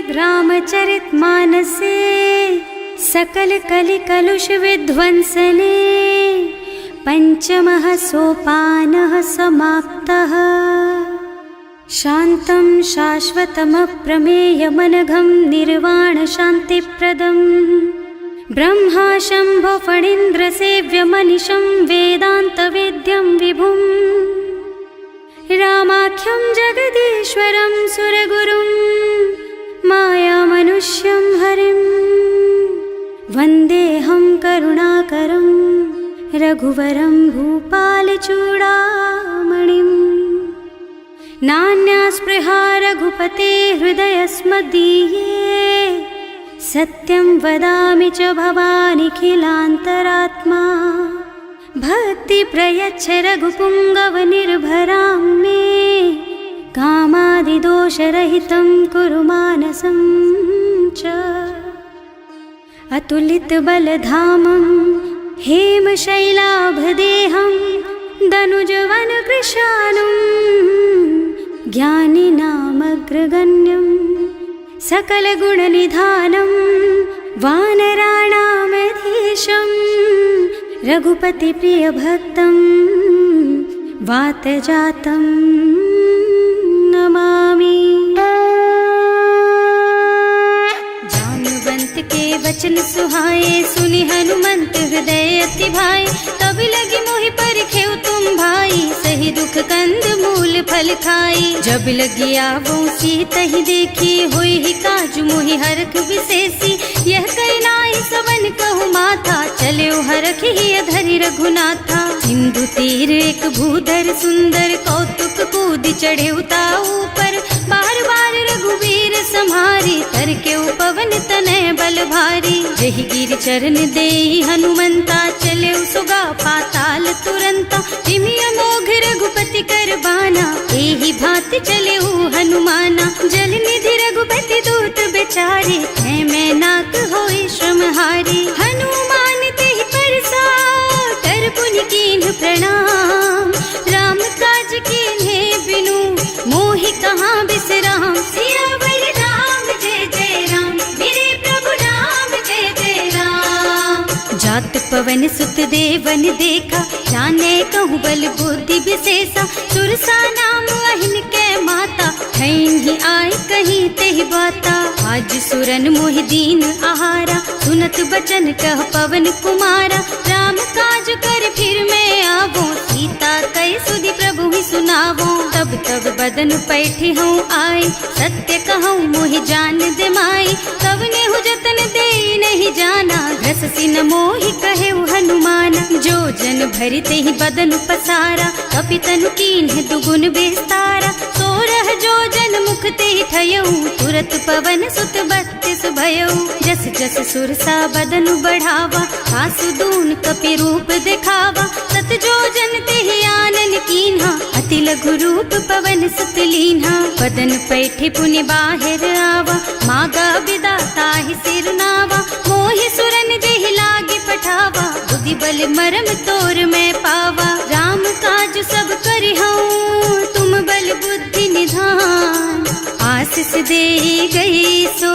रामचरितमानसे सकल कलि कलुष विध्वंसने पंचमः सोपानः समाप्तः। शान्तं शाश्वतमप्रमेयमनघं निर्वाण शान्तिप्रदं ब्रह्मा शम्भो फणीन्द्रसेव्यमनिशं वेदान्तवेद्यं विभुं रामाख्यं जगदीश्वरं सुरगुरुं मायामनुष्यं हरिं वन्देऽहं करुणाकरं रघुवरं भूपालचूडामणिम्। नान्यास्पृहा रघुपते हृदयस्मदीये सत्यं वदामि च भवानिखिलान्तरात्मा। भक्ति प्रयच्छ रघुपुङ्गवनिर्भरां मे कामादिदोषरहितं कुरु मानसं च। अतुलितबलधामं हेमशैलाभदेहं दनुजवनकृशानुं ज्ञानिनामग्रगण्यं सकलगुणनिधानं वानराणामधीशं रघुपतिप्रियभक्तं वातजातं नमामि। जानुवंत के वचन सुहाए सुनि हनुमंत हृदय अति भाए। तब लगी मोहि परिखेउ तुम भाई सही दुख कंद मूल फल खाई। जब लगी आवो सीतहि देखी होई ही काजु मोहि हरख विशेषी। यह कई नाई सवन कहु माथा चले हरख ही धरि रघुनाथा। सिंधु तीर एक भूधर सुंदर कौतुक कूद चढ़े ऊपर। बार बार रघुवीर सम्हारी तर के पवन तनय बल भारी। जहि गिर चरण देहि हनुमंता चले सुगा पाताल तुरंता। तिमिय मोघ रघुपति कर बाना एहि भांति चले हनुमाना। जल निधि रघुपति दूत बेचारे है मैं नाक होई श्रमहारी। हनुमान तेहि परसा कर पुनि कीन्ह प्रणाम। राम काज कीन्हे बिनु मोहि कहाँ बिसराम। सियावर राम जय जय राम मेरे प्रभु राम जय जय राम। जात पवन सुत देवन देखा जाने कहूँ बल बुद्धि विशेषा। सुरसा नाम अहिन के माता ही आय कहीं तेहि बाता। आज सुरन मोहि दीन आहारा सुनत बचन कह पवन कुमारा। राम काज कर फिर मैं आवो सीता कई सुधि प्रभु ही सुनावो। तब तब बदन पैठी हूँ आए सत्य कहूँ मोहि जान दे माई। तब नेहु जतन दे नहीं जाना घससी न मोहि कहे हनुमाना। जो जन भरिते ही बदन पसारा कपितनु कीन्ह दुगुन विस्तारा। सोरह जो जन मुख ते ठयऊ तुरत पवन सुत 32 भयऊ। जस जस सुरसा बदन बढ़ावा आसु दून कपि रूप दिखावा। सत जो जन ते आनन कीन्हा अति लघु रूप पवन सुत लीन्हा। बदन पैठे पुनि बाहिर आवा मागा विदाता ही सिर नावा। मोहि सुरन जेहि लागे पठावा बुद्धि बल मरम तोर मैं पावा। राम काज सब करिहूँ तुम बल बुद्धि निधान। आशीष दे गई सो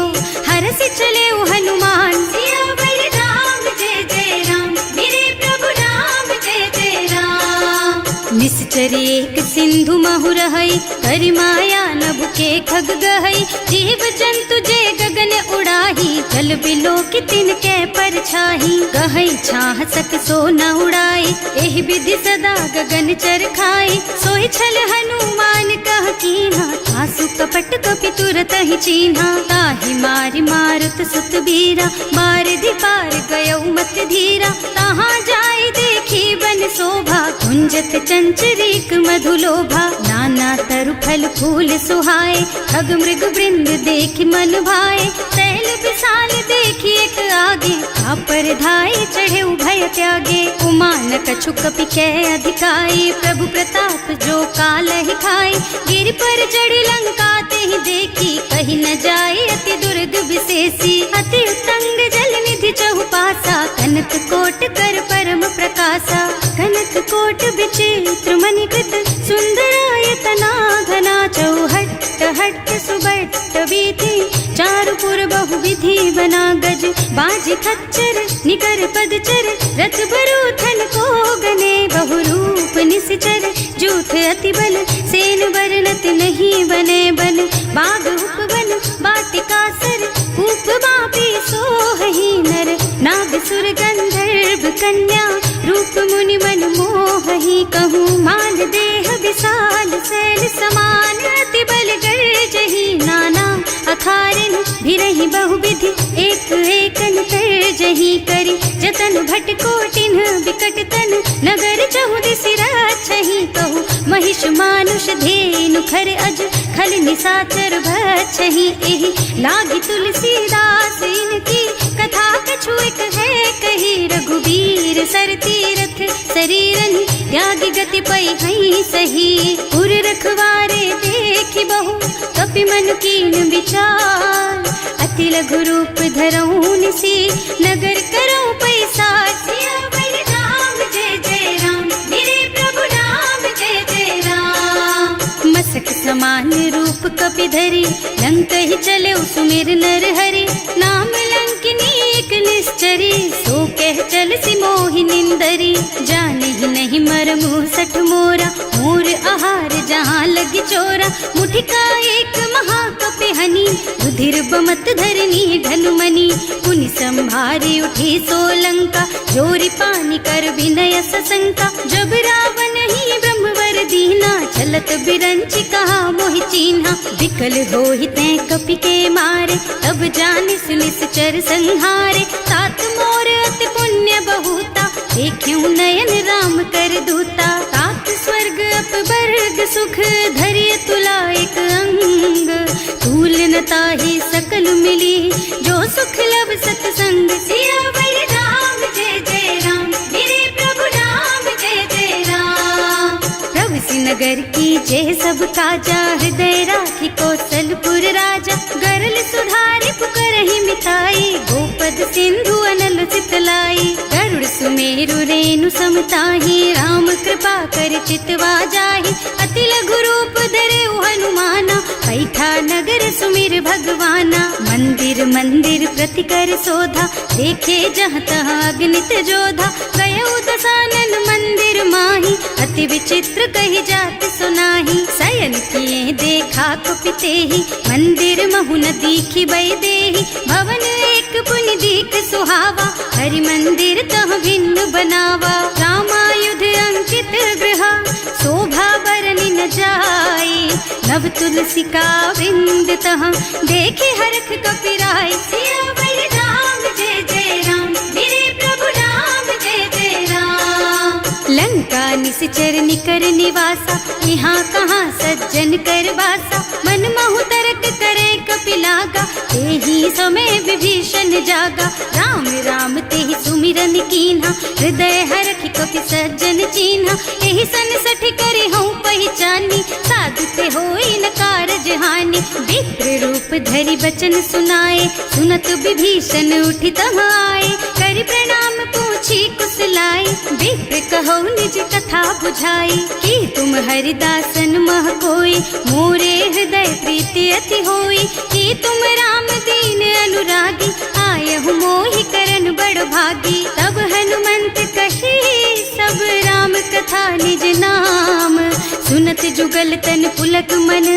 हरस चले हनुमान। सियावर राम जय जय राम मेरे प्रभु राम जय जय राम। निश्चर एक सिंधु महु रहई करि माया नभ के खग गहई। जीव जंतु जे गगन उड़ाही जल बिलो कि तिनके परछाही। गहई छाह सक सो न उड़ाई एहि विधि सदा गगन चर खाई। सोहि छल हनुमान कह कीन्हा आसु कपट कपि तुरत ही चीन्हा। ताहि मारि मारुत सुत बीरा बारिधि पार गयौ मत धीरा। तहाँ जाय देखी बन शोभा कुंजत चंचरीक मधुलोभा। नाना तरु फल फूल सुहाए खग मृग वृंद देखि मन भाए। तैल विशाल देखी एक आगे पर धाय चढ़े भय त्यागे। उमान कछु कपि कै अधिकाई प्रभु प्रताप जो काल ही खाई। गिर पर चढ़ लंका ते ही देखी कहीं न जाए अति दुर्ग विशेषी। अति तंग जल निधि चहुपासा कनक कोट कर परम प्रकाशा। कनक कोट विचित्र मणिकृत सुंदरायतना घना चौहट्ट हट्ट सुबट बीती, चारु पुर बहुविधि बना गज, बाज खच्चर निकर पदचर, रथ बरूथन को गने, बहुरूप निश्चर जूथ अति बल, सेन बरनत नहीं बने बन, बाग उपवन बाटिका सर, कूप बापी सोहहि नर, नाग सुर गंधर्व कन्या, रूप मुनि मन मोहहि, कहूँ मान देह विशाल शैल समान, अति बल गर्जहि नाना अखारिन, भिरहि बहुविधि एक एकन तरजहि, करि जतन भट कोटिन विकट तन, नगर चहुदिसि राछहि, कहूँ महिष मानुष धेनु खर अज, खल निसाचर भक्षहि, एहि लागी तुलसीदास इनकी, कथा कछु एक है कही, रघुबीर सर तीरथ शरीरन, त्यागी गति पै हई सही, उर रखवारे देखि बहु, कपि मन कीन विचार, अति लघु रूप धरऊं निसी, नगर करऊं पैसार, सियावर राम जय जय राम, मेरे प्रभु राम जय जय राम, मसक समान रूप कपि धरी, लंक ही चले सुमिर नर हरि, नाम लंकिनी एक निश्चरी, सो कह चल सी मोहि निंदरी, जाने ही नहीं मरमु सठ मोरा, मोर आहार जहाँ लगी चोरा, मुठिका एक महाकपि हनी, रुधिर बमत धरनी ढनुमनी, पुनि संभारी उठी सोलंका, जोरी पानी कर विनय सशंका, जब रावण ही ब्रह्मवर दीना, चलत बिरंची कहा मोहि चीन्हा, विकल होहि तै कपि के मारे, तब जानिस निश्चर संहारे, तात मोर अति पुण्य बहुता, देखियो नयन राम कर दूता, तात स्वर्ग अपवर्ग सुख, धरिय तुला एक अंग, तूल न ताहि सकल मिली, जो सुख लब सतसंग, सियावर राम जय जय राम, मेरे प्रभु राम जय जय राम, प्रभु सि नगर की जय सब काजा, हृदय राखी कौशलपुर राजा, गरल सुधारि पुकारहि मिताई, गोपद सिंधु अनल चितलाई, गरुड़ सुमेरु रेणु समताहि, राम कृपा कर चितवा जाहि, अति लघु रूप धरे हनुमाना, बैठा नगर सुमिर भगवाना, मंदिर मंदिर प्रति कर शोधा, देखे जहाँ तहाँ अगणित जोधा, गयो दसानन मंदिर माही, अति विचित्र कही जात सुनाही, शयन किए देखा कुपिते ही, मंदिर महु न दीखी बई देही, भवन एक पुनि दीख सुहावा, हरि मंदिर तह भिन्न बनावा, रामायुध अंकित गृह, शोभा बरनि न जाई, नव तुलसी का बिंद तह, देखे हरख कपिराई, सियावर राम जय जय राम, मेरे प्रभु राम जय जय राम, लंका निश्चर निकर निवासा, यहाँ कहाँ सज्जन कर वासा, मन महु तरक करे कपिलागा, तेहि समय विभीषण जागा, राम राम तेहि सुमिरन कीन्हा, हृदय हरखि कपि सज्जन चीन्हा, एहि सन सठ करि हूँ पहचानी, साधु ते होई न कारज हानि, विप्र रूप धरि बचन सुनाए, सुनत विभीषण उठि तहाँ आए, करि प्रणाम पूछी कुशलाई, विप्र कहो निज कथा बुझाई, कि तुम हरिदासन मह कोई, मोरे हृदय प्रीति अति होई, कि तुम राम दीन अनुरागी, आयहु मोहि करन बड़ भागी, तब हनुमंत कही सब राम कथा निज नाम, सुनत जुगल तन पुलक मन,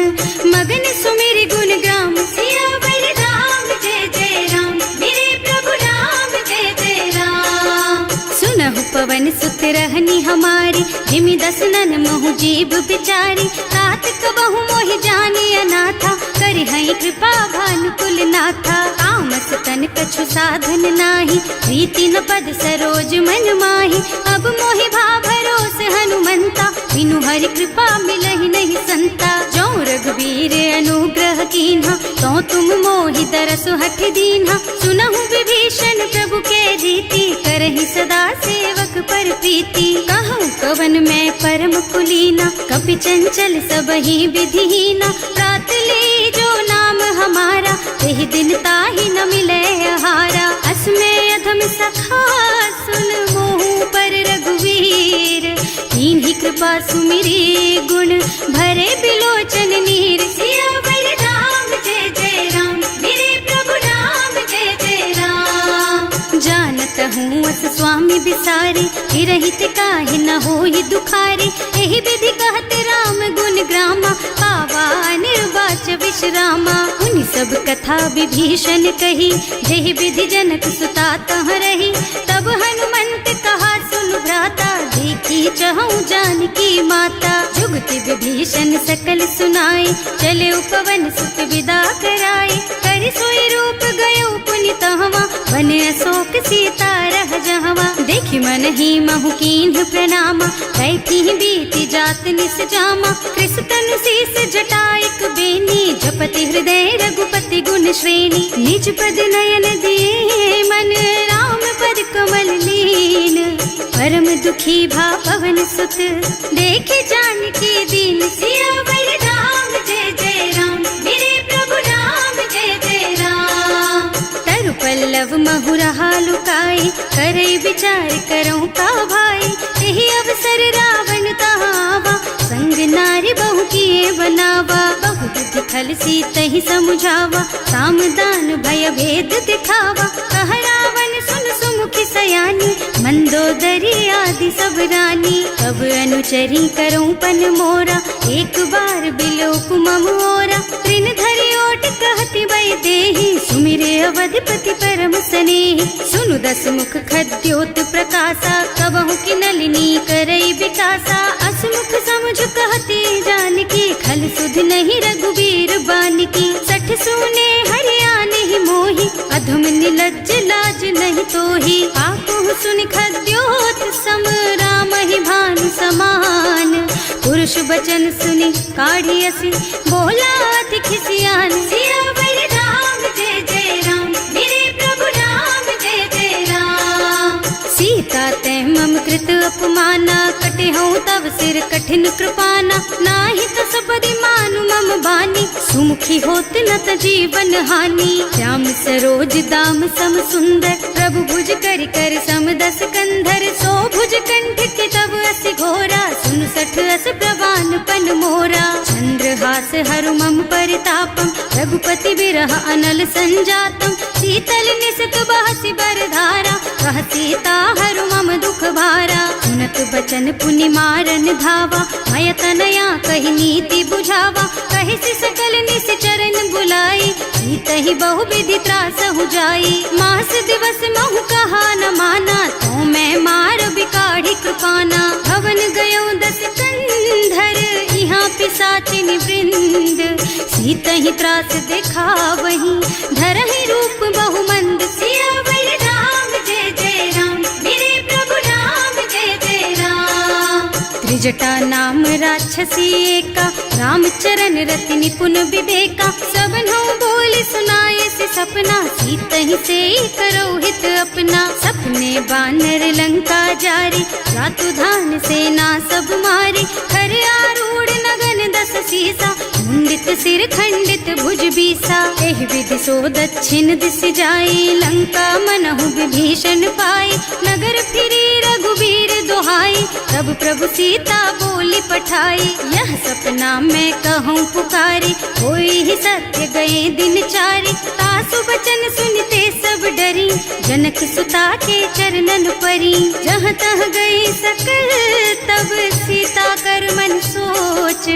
मगन सुमिर गुण ग्राम, सियावर राम जय जय राम, मेरे प्रभु राम जय जय राम, सुनहु पवन सुत रहनी हमारी, जिमि दसनन महु जीव बिचारी, तात कबहु मोहि जानी अनाथा, करि हई कृपा भानुकुल नाथा, तामस तन कछु साधन नाही, प्रीति न पद सरोज मन माही, अब मोहि भा भरोस हनुमंता, बिनु हरि कृपा मिलहि नहीं संता, जो रघुबीर अनुग्रह कीन्हा, तो तुम मोहि तरसु हठ दीन्हा, सुनहु विभीषण प्रभु के रीति, करहि सदा सेवक पर प्रीति, कहूँ कवन मैं परम कुलीना, कपि चंचल सबहि विधिहीना, प्रात ले जो नाम हमारा, तेहि दिन ताहि न मिले आहारा, असमय अधम सखा सुन मोहु पर रघुवीर, कीन्ही कृपा सुमिरी गुण भरे बिलोचन नीर, सियावर स्वामी बिसारी, रहित काहे न होई दुखारी। एहि विधि कहते राम गुण ग्रामा, पावा निर्वाच विश्रामा। उन सब कथा विभीषण कही, जेहि विधि जनक सुता तह रही। तब हनुमंत कहा सुन भ्राता, देखी चहु जानकी माता। जुगति विभीषण सकल सुनाई, चले उपवन सुत विदा कराई। कर सोई रूप गयो पुनि तहवा, वन अशोक सीता रह जहवा। देखि मन ही महु कीन्ह प्रणामा, कैथी बीति जात निस जामा। कृष तनु शीस जटाइक बेनी, जपति हृदय रघुपति गुण श्रेणी। निज पद नयन दिए मन, राम पद कमल लीन। परम दुखी भा पवन सुत, देखे जानकी दीन। सियावर राम जय जय राम, मेरे प्रभु राम जय जय राम। तरु पल्लव महुरहा लुकाई, करई विचार करऊं का भाई। यही अवसर रावण तहावा, संग नारी बहु किए बनावा। बहु बुद्धि खल सीतहि समुझावा, साम दान भय भेद दिखावा। कह रावण सुन सुमुखी सयानी, मंदोदरी आदि सब रानी। अब अनुचरी करऊं पन मोरा, एक बार बिलोक मम ओरा। तृण धरि ओट कहति वै देहि, सुमिरे अवधिपति परम स्नेहि। सुनु दस मुख खद्योत प्रकाशा, कबहु की नलिनी करई विकासा। असमुख समुझ कहती जानकी, खल सुध नहीं रघुबीर बानकी। सठ सूने हरियाणा ही मोहि, अधम निलज्ज लाज नहीं तोहि। आपहु सुनि खद्योत सम, राम ही भानु समान। पुरुष बचन सुनि काढ़ी असी, बोला अति खिसियान। सियावर राम जय जय राम, मेरे प्रभु राम जय जय राम। सीता ते मम कृत अपमाना, कटे हूँ तव सिर कठिन कृपाना। नाही त सबदि मानु मम बानी, सुमुखी होत न त जीवन हानि। श्याम सरोज दाम सम सुंदर, प्रभु भुज कर कर सम दस कंधर। सो भुज कंठ के तब असि घोरा, सुन सठ अस प्रवान पन मोरा। चंद्रहास हरु मम परितापम, रघुपति बिरह अनल संजातम। शीतल निसत बहसि बरधारा, कह सीता हरु मम दुख भारा। सुनत बचन पुनि मारन धावा, मय तनया कहि नीति बुझावा। कहि सि सकल निश्चरण बुलाई, सीतहि बहु विधि त्रासहु जाई। मास दिवस महु कहा न माना, तो मैं मार बिकाढ़ी कृपाना। भवन गयो दस कंधर, यहाँ पिशाचिनी वृंद। सीतहि त्रास दिखावहि, धरहि रूप बहु मंद। सियावर राम जय जय राम, मेरे प्रभु राम जय जय राम। त्रिजटा नाम राक्षसी एका, राम चरण रति निपुण विवेका। सबनों बोल सुनाए से सपना, सीतहि से करो हित अपना। सपने बानर लंका जारी, रातु धान सेना सब मारी। खर आरूढ़ नगन दस सीसा, मुंडित सिर खंडित भुज बीसा। एहि विधि सो दक्षिण दिस जाई, लंका मनहु विभीषण पाई। नगर फिरी रघुबीर दुहाई, तब प्रभु सीता बोली पठाई। यह सपना मैं कहूँ पुकारी, होई ही सत्य गए दिन चारि। तासु बचन सुनते सब डरी, जनक सुता के चरणन परी। जहाँ तह गई सकल तब सीता कर मन सोच।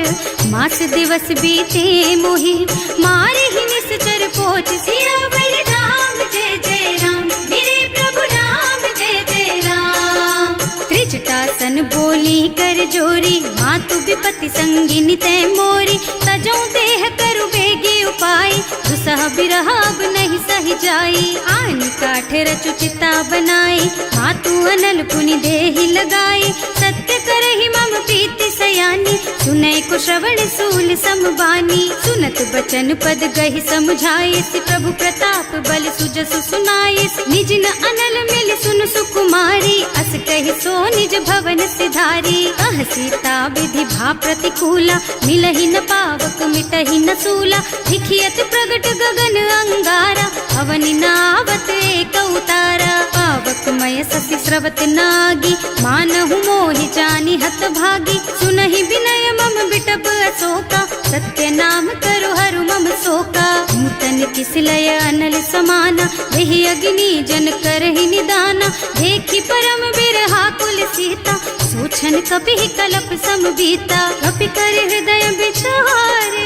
मास दिवस बीते मोहि, मारे ही निश्चर पोच। सियावर राम जय जय राम, मेरे प्रभु राम जय जय राम। त्रिजटा सन बोली कर जोरी, मातु विपति संगिनी तै मोरी। तजों देह करु बेगी उपाय, दुसह बिरह अब नहीं सही जाई। आन काठ रचु चिता बनाई, मातु अनल पुनि देहि लगाई। सत्य करहि मम प्रीति सयानी, सुनै को श्रवण सूल समबानी। सुनत बचन पद गहि समुझाई, प्रभु प्रताप बल सुजसु सुनाई। निज न अनल मिल सुन सुकुमारी, अस कहि सो निज भवन सिधारी। कह सीता विधि भा प्रतिकूला, मिलहि न पावक मिटहि न सूला। लिखियत प्रगट गगन अंगारा, अवनि नावत एक उतारा। पावक मय ससि स्रवत नागी, मानहु मोहि जानि हत भागी। सुनहि विनय मम बिटप अशोका, सत्य नाम करु हरु मम शोका। नूतन किस लय अनल समाना, वही अग्नि जन करहि निदाना। देखी परम बिरहा कुल सीता, सोचन कपि कलप सम बीता। कपि कर हृदय विचार,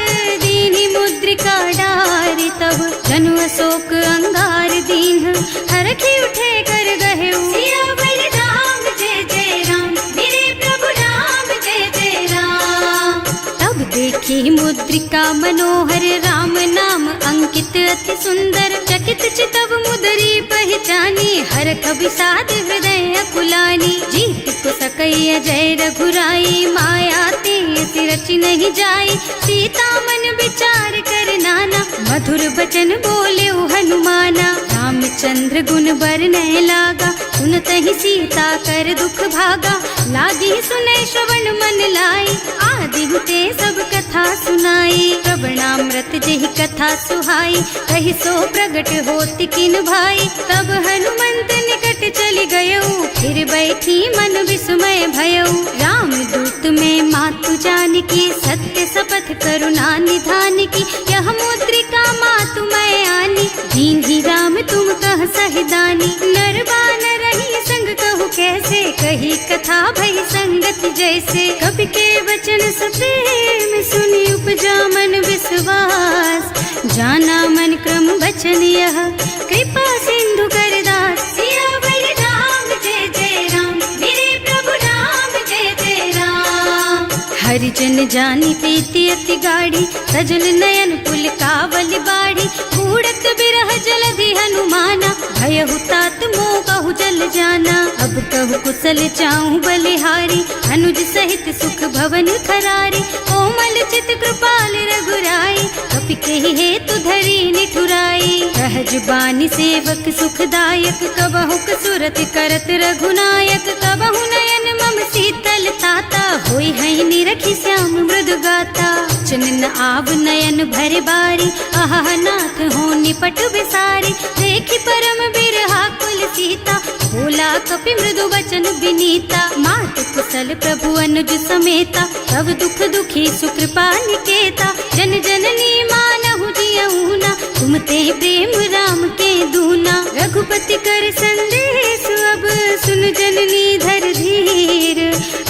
दीनी मुद्रिका डारी। तब जनु अशोक अंगार दीन, हरखी उठे कर गहे सियावर राम जय जय राम, मेरे प्रभु राम जय जय राम। तब देखी मुद्रिका मनोहर, राम नाम अंकित अति सुंदर। चकित चितव मुदरी पहचानी, हरख विषाद हृदय अकुलानी। जीत को सकैया जय रघुराई, माया ते अति रचि नहीं जाई। सीता मन विचार कर नाना, मधुर बचन बोले हनुमाना। रामचंद्र गुण बरनय लागा, सुनतहि सीता कर दुख भागा। लागी सुनै श्रवण मन लाई, आदि हुते सब कथा सुनाई। प्रवणामृत जेहि कथा सुहाई, कहि सो प्रगट होति किन भाई। तब हनुमंत निकट चली गयऊ, फिर बैठी मन विस्मय भयऊ। राम दूत में मातु जानकी, सत्य शपथ करुणा निधान की। यह मुद्रिका मातु मैं आनी, दीन्ही राम तुम कह सहिदानी। नर बानर रही संग कहु कैसे, कही कथा भई संगति जैसे। कवि के वचन सप्रेम सुनी, उपजा मन विश्वास। जाना मन क्रम वचन यह, कृपा सिंधु कर दास। सियावर राम जय जय राम, मेरे प्रभु राम जय जय राम। हरिजन जानी प्रीति अति गाढ़ी, सजल नयन पुल कावल बाढ़ी। बूढ़त बिरह जलधि हनुमाना, भयहु तात मोह कहु जल जाना। अब कहु कुशल चाहु बलिहारी, अनुज सहित सुख भवन खरारी। कोमल चित कृपाल रघुराई, कपि कहि हेतु धरी निठुराई। सहज बानी सेवक सुखदायक, कबहु कसुरत करत रघुनायक। कबहु नयन मम शीतल ताता, होई है निरखी श्याम मृदु गाता। चनन आव नयन भर बारी, आहा नाथ हो निपट बिसारी। देखी परम बिरहा कुल सीता, बोला कपि मृदु वचन विनीता। मात कुशल प्रभु अनुज समेता, तब दुख दुखी सुकृपा निकेता। जन जननी मानहु जियऊ ना, तुम ते प्रेम राम के दूना। रघुपति कर संदेश अब सुन जननी धर धीर।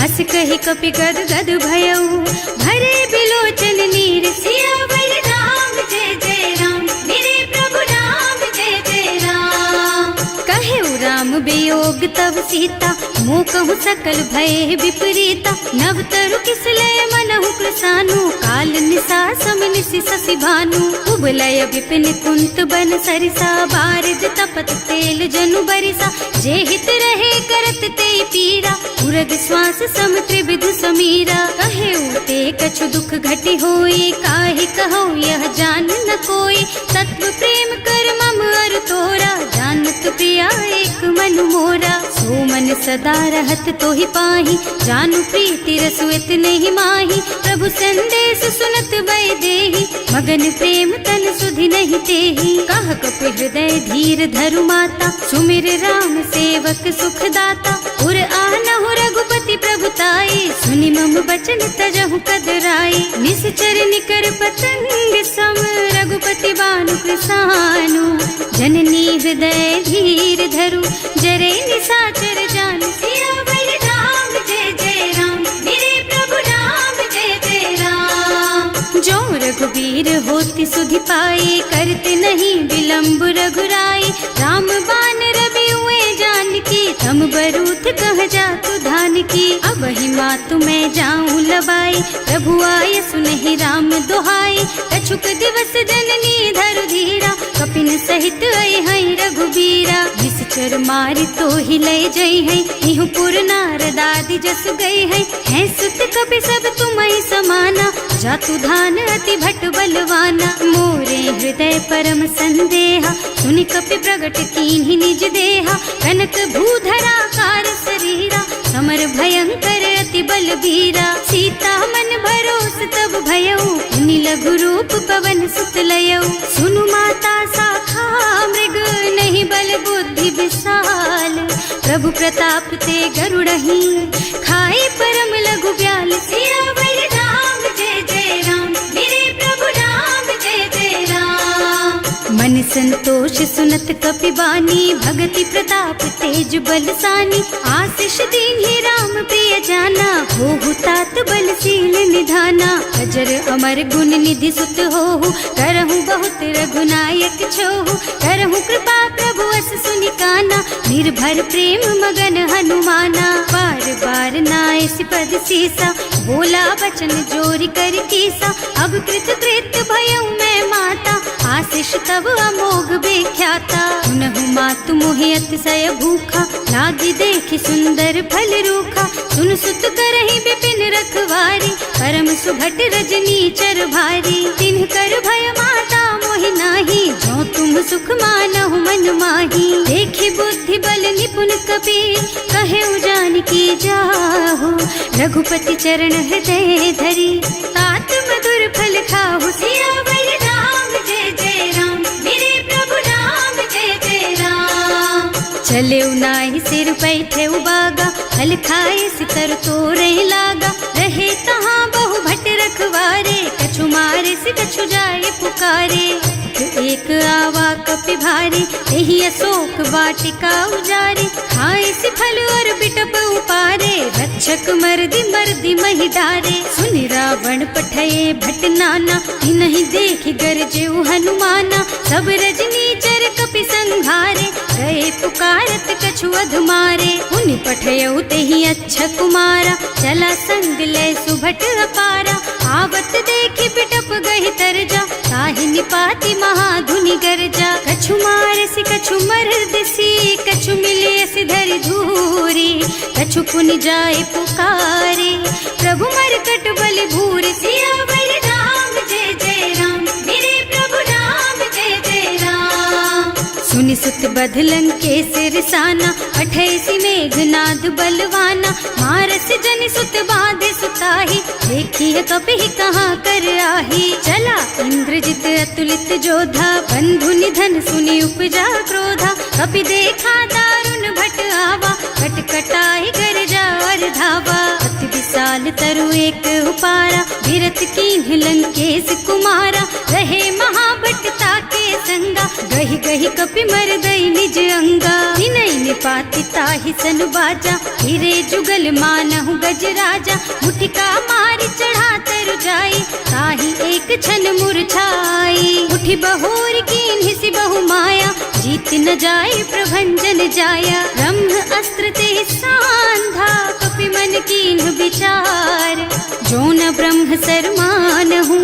हस कहि कपि गद गद भयऊ, भरे बिलोचन नीर। सियावर राम जय जय राम, मेरे प्रभु राम जय जय राम। कहे राम वियोग तब सीता, मोह कहु सकल भय विपरीता। नव तरु किसलय मनहु कृसानु, काल निसा सम निसि शशि भानु। उबलय विपिन कुंत बन सरिसा, बारिज तपत तेल जनु बरिसा। जे हित रहे करत ते पीरा, उरग श्वास सम त्रिविध समीरा। कहे उते कछु दुख घटी होई, काहे कहो यह जान न कोई। तत्व प्रेम कर मम अर तोरा, जानत प्रिया एक मन मोरा। सो मन सदा रहत तोहि पाही, जानु प्रीति रसु इतने माही। प्रभु संदेश सुनत भय देहि, मगन प्रेम तन सुधि नहीं तेहि। कह कपि हृदय धीर धरु माता, सुमिर राम सेवक सुखदाता। उर आनहु रघुपति प्रभुताई, सुनि मम बचन तजहु कदराई। निश्चर निकर पतंग सम, रघुपति बानु कृसानु। जननी हृदय धीर धरु, जरे निशाचर जानु। सियावर राम जय जय राम, मेरे प्रभु राम जय जय राम। जो रघुबीर होति सुधि पाई, करते नहीं विलम्ब रघुराई। राम बान रवि हुए जानकी, थम बरूथ कह जातु धान की। अब ही मातु मैं जाऊं लबाई, प्रभु आय सुनहि राम दोहाई। कछुक दिवस जननी धरु धीरा, कपिन सहित आई है रघुबीरा। निश्चर मारी तो ही लय जई है, इहु पुर नारद आदि जस गई है। हैं सुत कपि सब तुम्हि समाना, जातु धान अति भट बलवाना। मोरे हृदय परम संदेहा, सुनि कपि प्रगट कीन्हि निज देहा। कनक भूधरा कार शरीरा, समर भयंकर अति बलबीरा। सीता मन भरोस तब भयऊ, मुनि लघु रूप पवन सुत लयऊ। सुनु माता शाखा मृग, नहीं बल बुद्धि विशाल। प्रभु प्रताप ते गरुड़हि, खाई परम लघु ब्याल। सियावर राम जय जय राम, मेरे प्रभु राम जय जय राम। मन संतोष सुनत कपिबानी, भगति प्रताप तेज बलसानी। आशीष दीन्हि राम प्रिय जाना, होहु तात बलशील निधाना। अजर अमर गुण निधि सुत होहु, करहु बहुत रघुनायक छोहु। करहु कृपा प्रभु अस सुनि काना, निर्भर प्रेम मगन हनुमाना। बार बार नाइस पद सीसा, बोला बचन जोरी कर कीसा। अब कृत कृत भयउ मैं माता, आशीष तब अमोघ बेख्याता। सुनहु मातु मोहि अतिशय भूखा, लागी देखि सुंदर फल रूखा। सुन सुत करहि विपिन रखवारी, परम सुभट रजनी चर भारी। तिन्ह कर भय माता मोहि नाही, जो तुम सुख मानहु मन माही। देखि बुद्धि बल निपुण कपि, कहे जानकी जाहु। रघुपति चरण हृदय धरी, तात मधुर फल खाहु। सियावर राम जय जय राम, मेरे प्रभु राम जय जय राम। चले नाहि सिर बैठे बागा, फल खाए सितर तोरे लागा। रहे तहाँ बहु भट रखवारे, कछु मारे से कछु जाए पुकारे। एक आवा कपि भारी, यही अशोक वाटिका उजारी। खाए से फल और बिटप उपारे, रक्षक मर्दी मर्दी महि डारे। सुनि रावण पठये भट नाना, तिन्हि देखि गरजेउ हनुमाना। सब रजनी चर कपि संघारे, गए पुकारत कछु अधमारे। उनि पठयउ तेहि अच्छा कुमारा, चला संग लय सुभट अपारा। आवत देखि बिटप गहि तरजा, ताहि निपाति महाधुनि गरजा। कछु मारसि कछु मरदसी, कछु मिलियसि धरि धूरी। कछु पुनि जाए पुकारे, प्रभु मरकट बलि भूरि। सियावर राम जय जय राम, मेरे प्रभु राम जय जय राम। सुनि सुत बध लंकेश रिसाना, अठैसी मेघनाद बलवाना। मारस जनि सुत बांधे सुताही, देखिए कपि कहाँ कर आही। चला इंद्रजित अतुलित जोधा, बंधु निधन सुनि उपजा क्रोधा। कपि देखा दारुण भट आवा, कटकटाई गरजा और धावा। अति विशाल तरु एक उपारा, विरत कीन्ह लंकेश कुमारा। रहे महाभट ताके संगा, गहि गहि कपि मरदई निज अंगा। विनय निपाति ताहि सन बाजा, हिरे जुगल मानहु गज राजा। मुठिका मारि चढ़ा तरु जाई, ताहि एक छन मुरझाई। उठि बहोर कीन्हि सि बहु माया, जीत न जाए प्रभंजन जाया। ब्रह्म अस्त्र ते सांधा, कपि मन कीन्ह विचार। जो न ब्रह्म सर मानहु,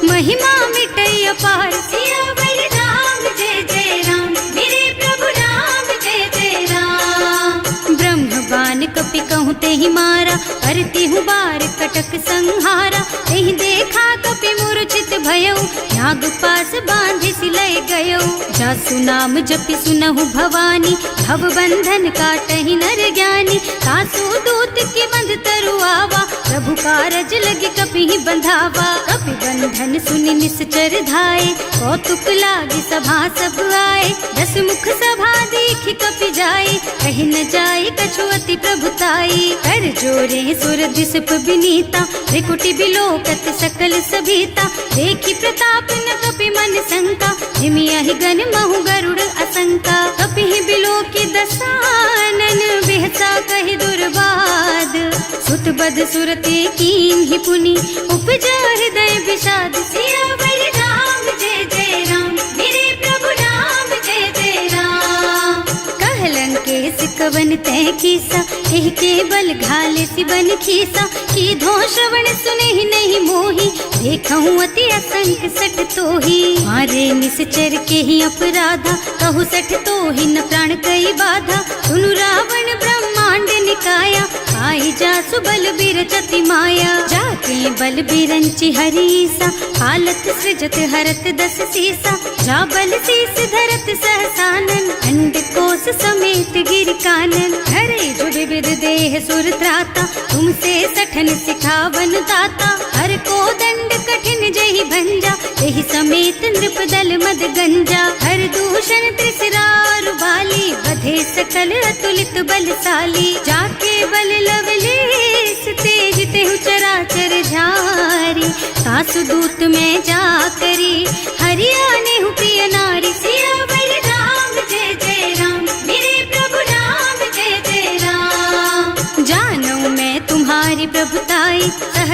महिमा मिटै अपार। सियावर राम जय जय राम, मेरे प्रभु राम जय जय राम। ब्रह्म बान कपि कहूँ तेहि मारा, करती हूँ बार कटक संहारा। तेहि देखा कपि मूर्छित भयउ, नाग पास बांधि सिलय गयउ। जासु नाम जपि सुनहु भवानी, भव बंधन काटहि नर ज्ञानी। तासु दूत की बंध तरु आवा, प्रभु कारज लगे कपि बंधावा। कपि बंधन सुनि निश्चर धाये, कौतुक लागी सभा सब आए। 10 मुख सभा देखि कपि जाए, कहि न जाए कछु अति प्रभुताई। कर जोरे सुर दिसप विनीता, त्रिकुटी बिलोकत सकल सभीता। देखि प्रताप न कपि मन शंका, जिमियहि गण महु गरुड़ असंका। कपि बिलोकी दसानन, बिहसा कहि दुर्बाद। सुत बद सुरते कीन्हि पुनि, उपजा हृदय विषाद। सियावर राम जय जय राम, मेरे प्रभु राम जय जय राम। कह लंकेश कवन तै कीसा, एह के बल घाले सि बन खीसा। की धो श्रवण सुने नहीं मोही, देखहु अति असंख सठ तोही। मारे निश्चर के ही अपराधा, कहु सठ तोहि न प्राण कई बाधा। सुनु रावण ब्रह्मांड निकाया, आई जासु बल बिरचति माया। जाके बल बिरंचि हरीसा, हालत सृजत हरत 10 सीसा। जा बल शीस धरत सहसानन, अंड कोस समेत गिर कानन। हरे जो विविध देह सुर त्राता, तुमसे सठन सिखावन दाता। हर को दंड कठिन जहि भंजा, तेहि समेत नृप दल मद गंजा। हर दूषण त्रिसरारु बाली, बधे सकल अतुलित बलशाली। जाके बल लवलेश, तेज तेहु चराचर झारी। सासु दूत में जा करी, हरियाणे हु प्रिय नारी। सिया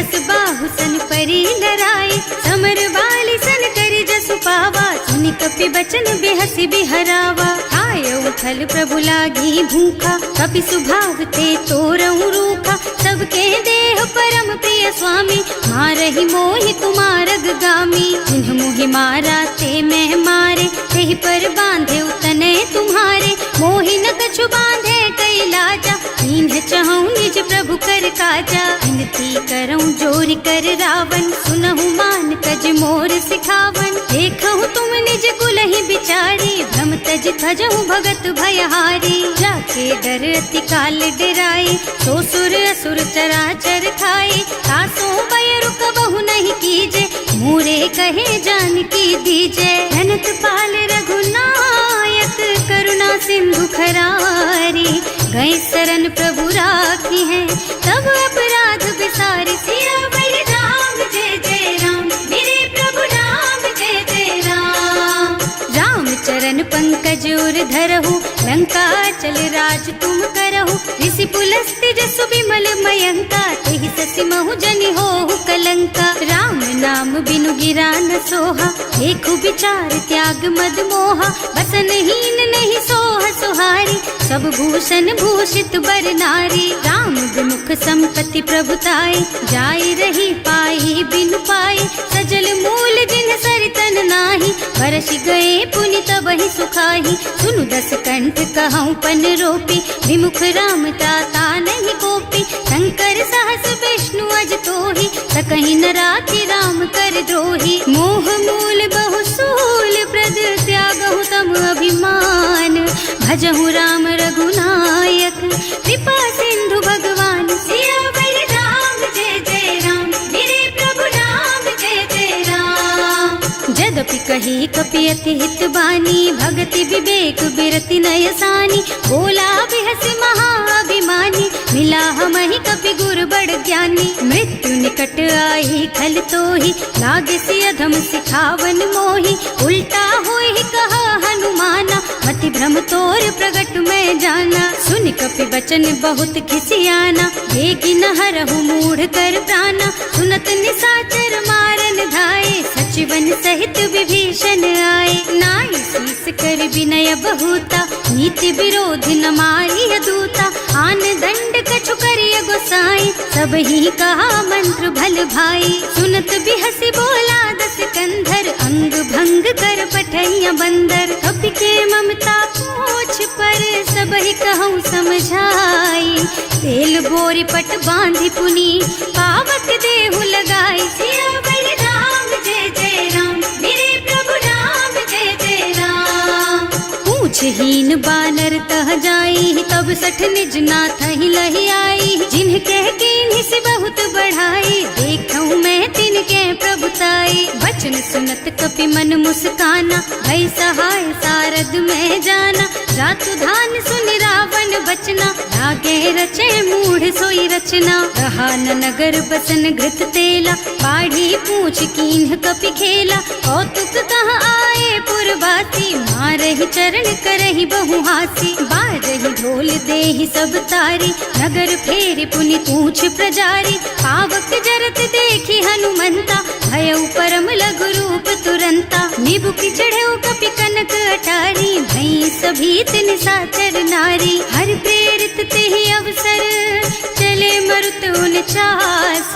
बस बाहु सन परी डराए, समर बाली सन करी जसु पावा, सुनि कपि बचन बेहसी बिहरावा। आय उथल प्रभु लागी भूखा, कपि सुभाव ते तोरऊ रूखा, सबके देह परम प्रिय स्वामी, मारहि मोहि कुमारग गामी। जिन्ह मोहि मारा ते मैं मारे, तेहि पर बांधे उतने तुम्हारे, मोहि न कछु बांधे कई लाजा, इन्ह चहु निज प्रभु कर काजा। विनती करऊं जोरि कर रावण, सुनहु मान तज मोर सिखावन। देखहु तुम निज कुलहि बिचारी, भ्रम तज थजहु भगत भयहारी। जाके डर अति काल डराए, सो सुर असुर चराचर खाए। तासो बैरु कबहु नहीं कीजे, मोरे कहे जानकी दीजे। धनत पाल रघुनायक, करुणा सिंधु खरारी। गए शरण प्रभु राखी है, तब अपराध बिसारी। सियावर राम जय जय राम, मेरे प्रभु राम जय जय राम। राम चरण पंकज उर धरहु, लंका चल राज तुम करहु। ऋषि पुलस्त्य जसु विमल मयंका, तेहि ससि महु जनि होहु कलंका। राम नाम बिनु गिरा न सोहा, देखु विचार त्याग मद मोहा। बसन हीन नहीं सोह सुहारी, सब भूषण भूषित बर नारी। राम विमुख संपत्ति प्रभुताई, जाय रही पाई बिनु पाई। सजल मूल जिन सरितन नाही, बरस गए पुनि तबहि सुखाही। सुनु दस कंठ कहऊँ पन रोपी, विमुख राम ताता नहीं गोपी। शंकर सहस विष्णु अज तोहि, सकहि न राखी राम कर द्रोही। मोह मूल बहु सूल प्रद, त्यागहु तम अभिमान। भजहु राम रघुनायक, कृपा सिंधु भगवान। सियावर राम जय जय राम, मेरे प्रभु राम जय जय राम। जदपि कही कपि अति हित बानी, भगति विवेक बिरति नय सानी। बोला बिहसि महाअभिमानी, मिला हमहि कपि गुर बड़ ज्ञानी। मृत्यु निकट आई खल तोहि, लागे सि अधम सिखावन मोहि। उल्टा होहि कहा हनुमाना, मति भ्रम तोर प्रगट मैं जाना। सुनि कपि बचन बहुत खिसियाना, देगी न हरहु मूढ़ कर प्राणा। सुनत निसाचर मारन धाये, सचिवन सहित विभीषण आए। नाई शीस कर विनय बहुता, नीति विरोध न मारिय दूता। आन दंड कछु करिय गोसाई, सब ही कहा मंत्र भल भाई। सुनत बिहसि बोला दस कंधर, अंग भंग कर पठैया बंदर। कपि के ममता पूछ पर, सब ही कहूँ समझाई। तेल बोरी पट बांधि पुनी, पावक देहु लगाई। सियावर राम जय जय राम, मेरे प्रभु राम जय जय राम। पूछहीन बानर तह जाई, तब सठ निज नाथ ही लही आई। जिन्ह कह कीन्हि से बहुत बढ़ाई, देखऊँ मैं तिनके प्रभुताई। वचन सुनत कपि मन मुस्काना, भई सहाय सारद में जाना। जातु धान सुनि रावण बचना, लागे रचे मूढ़ सोई रचना। रहा न नगर बसन घृत तेला, बाढ़ी पूछ कीन्ह कपि खेला। कौतुक कह आए पुरवासी, मारहि चरण करहि बहु हासी। बारहि ढोल देहि सब तारी, नगर फेरि पुनि पूछ प्रजारी। पावक जरत देखि हनुमंता, भयउ परम लघु रूप तुरंता। निबुकि चढ़ऊ कपि कनक अटारी, भई सभीत निसाचर नारी। हर प्रेरित तेहि अवसर, चले मरुत उनचास।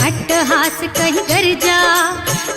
अट्टहास कहि गर्जा,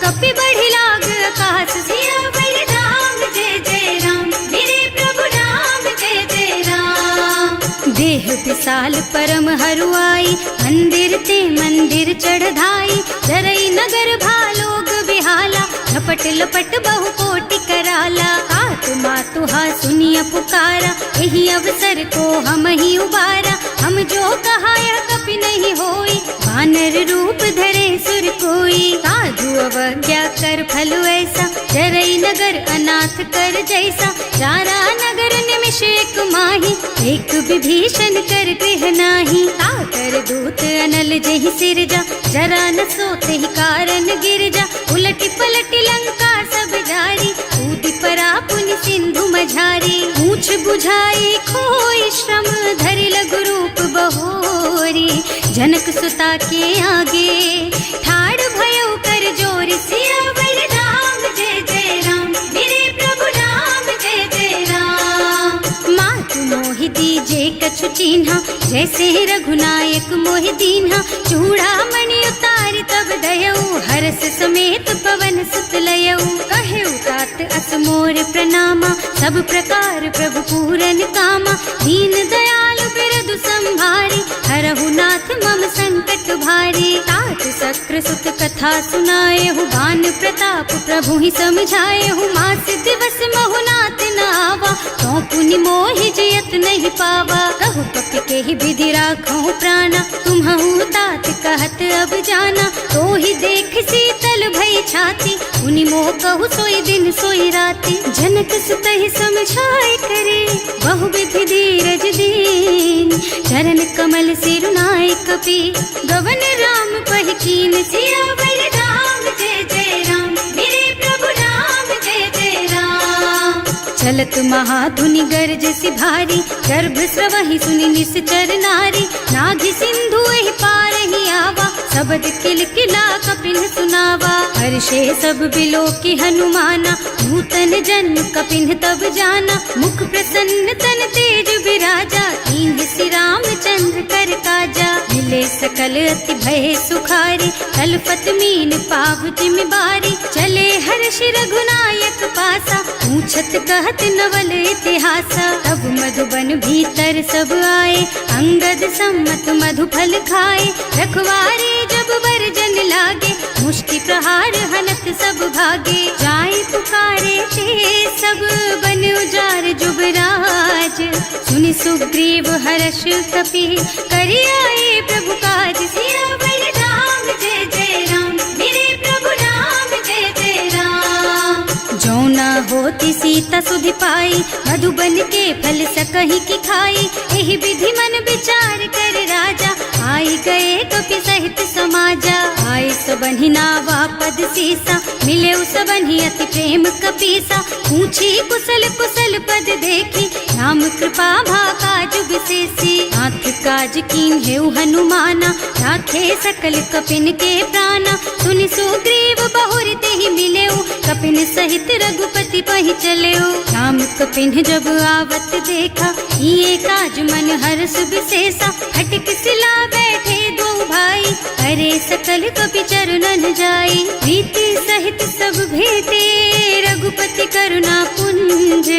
कपि बढ़ि लाग आकाश। सियावर राम जय जय राम, मेरे प्रभु राम जय जय राम। देह विशाल परम हरुआई, मंदिर ते मंदिर चढ़धाई। जरई नगर भालोग बिहाला, झपट लपट बहु कोटि कराला। आत्मा तुहा सुनिय पुकारा, यही अवसर को हम ही उबारा। हम जो कहा यह कपि नहीं होई, वानर रूप धरे सुर कोई। साधु अवज्ञा कर फल ऐसा, जरई नगर अनाथ कर जैसा। चारा नगर निमिष एक माही, एक विभीषण कर गृह नाही। ताकर दूत अनल जहि सिरजा, जरा न सोते ही कारण गिर जा। उलटी पलटी लंका सब जारी, कूदी परा पुनि सिंधु मझारी। पूछ बुझाई खोई श्रम धरि लघु रूप बहोरी। जनक सुता के आगे ठाड़ भयो कर जोरी। सियावर राम जय जय राम, मेरे प्रभु राम जय जय राम। मातु मोहि दीजे कछु चिन्हा, जैसे रघुनायक मोहि दीन्हा। चूड़ामणि उतारि तब दयऊ, हरस समेत पवन सुत लयऊ। कहेऊ तात अस मोर प्रणामा, सब प्रकार प्रभु पूरन कामा। दीन दयालु बिरदु संभारी, हरहु नाथ मम संकट भारी। तात सक्र सुत कथा सुनाएहु, बान प्रताप प्रभु ही समझाएहु। मास दिवस महु नाथ न आवा, तो पुनि मोहि जियत नहीं पावा। कहु कपि के ही विधि राखहु प्राणा, तुम्हु तात कहत अब जाना। तो ही देख शीतल भई छाती, उनि मोह कहु सोई दिन सोई राती। जनक सुतहि समझाए करे, बहु विधि धीरज दीन। चरण कमल सिरुनाए कपि, गवन राम पहि कीन। सियावर राम जय जय राम, मेरे प्रभु राम जय जय राम। चलत महाधुनि गरज सि भारी, गर्भ स्रवहि सुनि निश्चर नारी। नाघि सिंधु एहि पारहि आवा, शबद किलकिला कपिन सुनावा। हर्षे सब बिलो की हनुमाना, नूतन जन्म कपिन तब जाना। मुख प्रसन्न तन तेज विराजा, कीन्ह श्री रामचंद्र कर काजा। मिले सकल अति भय सुखारी, तलपत मीन पाव जिमि बारी। चले हर्ष रघुनायक पासा, पूछत कहत नवल इतिहासा। तब मधुबन भीतर सब आए, अंगद सम्मत मधु फल खाए। रखवारे जब बरजन लागे, मुष्टि प्रहार हनत सब भागे। जाए पुकारे ते सब बन उजार जुबराज। सुनि सुग्रीव हर्ष कपि, करि आए प्रभु काज। सियावर राम जय जय राम, मेरे प्रभु राम जय जय राम। जो न होती सीता सुधि पाई, मधुबन के फल सकहि की खाई। एहि विधि मन विचार कर राजा, आई गए कपि सहित समाजा। आए सबन्हि नावा पद सीसा, मिले सबन्हि अति प्रेम कपीसा। पूछी कुशल कुशल पद देखी, राम कृपा भाका जुग सेसी। नाथ काज कीन्हेउ हनुमाना, राखे सकल कपिन के प्राणा। सुनि सुग्रीव बहुर तेहि मिलेउ, कपिन सहित रघुपति पहि चलेउ। राम कपिन जब आवत देखा, ये काज मन हर्ष विशेषा। हटिक सिला बैठे दो भाई, अरे सकल कपि चरणन जाई। प्रीति सहित सब भेटे, रघुपति करुणा पुंज।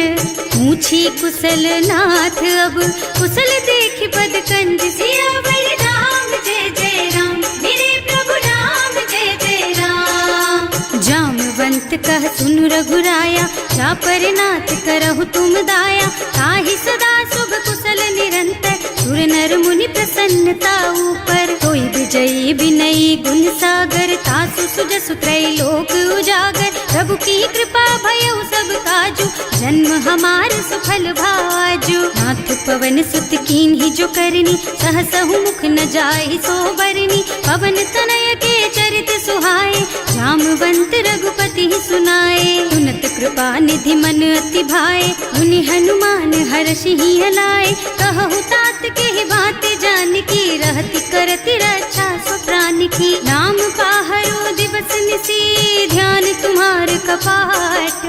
पूछी कुशल नाथ अब, कुशल देखि पद कंज। सियावर राम जय जय राम, मेरे प्रभु राम जय जय राम। जामवंत कह सुनु रघुराया, चापर नाथ करहु तुम दाया। ताहि सदा शुभ कुशल निरंतर, सुर नर मुनि प्रसन्नता ऊपर। कोई विजयी विनयी गुण सागर, तासु सुजसु त्रैलोक उजागर। प्रभु की कृपा भयउ सब काजू, जन्म हमार सफल भाजू। नाथ पवन सुत कीन्ही जो करनी, सहसहु मुख न जाहि सो बरनी। पवन तनय के चरित सुहाए, जामवंत रघुपति सुनाए। सुनत कृपा निधि मन अति भाए, मुनि हनुमान हर्षि हलाए। कहु तात के ही बात जानकी, रहति करति रक्षा सो प्राण की। नाम पाहरो दिवस निसी, ध्यान तुम्हार कपाट।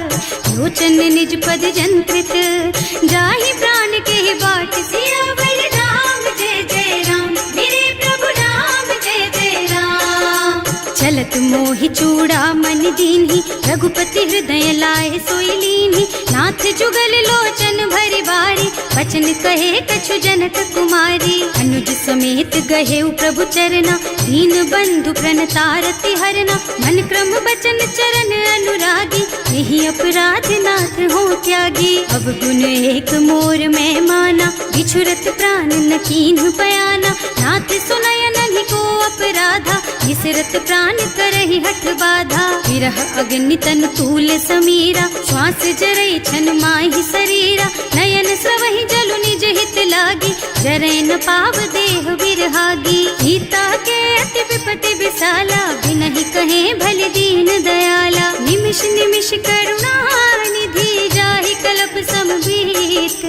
लोचन निज पद जंत्रित, जाहि प्राण के ही बाट। सियावर राम जय जय राम, मेरे प्रभु राम जय जय राम। चलत मोहि चूड़ा मन दीन्ही, रघुपति हृदय लाए सोई लीन्ही। नाथ जुगल लोचन भरि बारी, बचन कहे कछु जनक कुमारी। अनुज समेत गहेउ प्रभु चरना, दीन बंधु प्रणतारति हरना। मन क्रम बचन चरण अनुरागी, यही अपराध नाथ हो त्यागी। अब गुण एक मोर मैं माना, बिछुरत प्राण न कीन्ह बयाना। नाथ सुनय नहीं को अपराधा, निसरत प्राण करहि हठ बाधा। विरह अग्नि तन तूल समीरा, श्वास जरई छन माहि शरीरा। नयन स्रवहि जलु निज हित लागी, जरै न पाव देह बिरहागी। सीता के अति विपति विशाला, बिनहि कहे भल दीन दयाला। निमिष निमिष करुणा निधि, जाहि कल्प समबीत।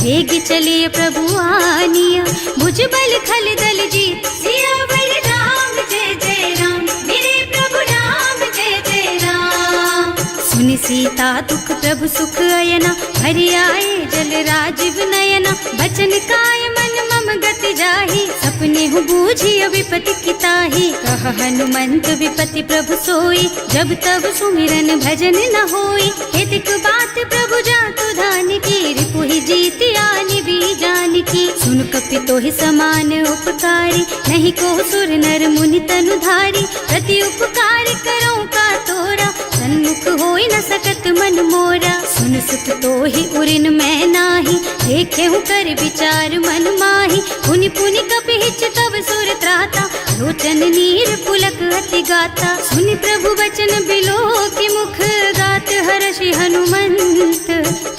वेग चलिए प्रभु आनिया, भुजबल खल दल जीत। सियावर राम जय जय राम, मेरे प्रभु राम जय जय राम। सुनि सीता दुख प्रभु सुख अयना, हरि आए जल राजीव नयना। बचन काय मन मम गति जाहि, सपने हूँ बूझिय विपति किताहि। कह हनुमंत विपति प्रभु सोई, जब तब सुमिरन भजन न होई। हेतिक बात प्रभु जातु धान की, रिपुहि जीति आनि भी जान की। सुन कपि तोहि समान उपकारी, नहीं को सुर नर मुनि तनु धारी। प्रति उपकार करो का तोरा, सन्मुख होई न सकत मन मोरा। सुन सुत तोहि उरिन मैं नाही, देखे हूँ कर विचार मन माही। पुनि पुनि कपिहिच तब सुर त्राता, लोचन नीर पुलक अति गाता। सुनि प्रभु वचन बिलो की मुख, गात हर्षि हनुमंत।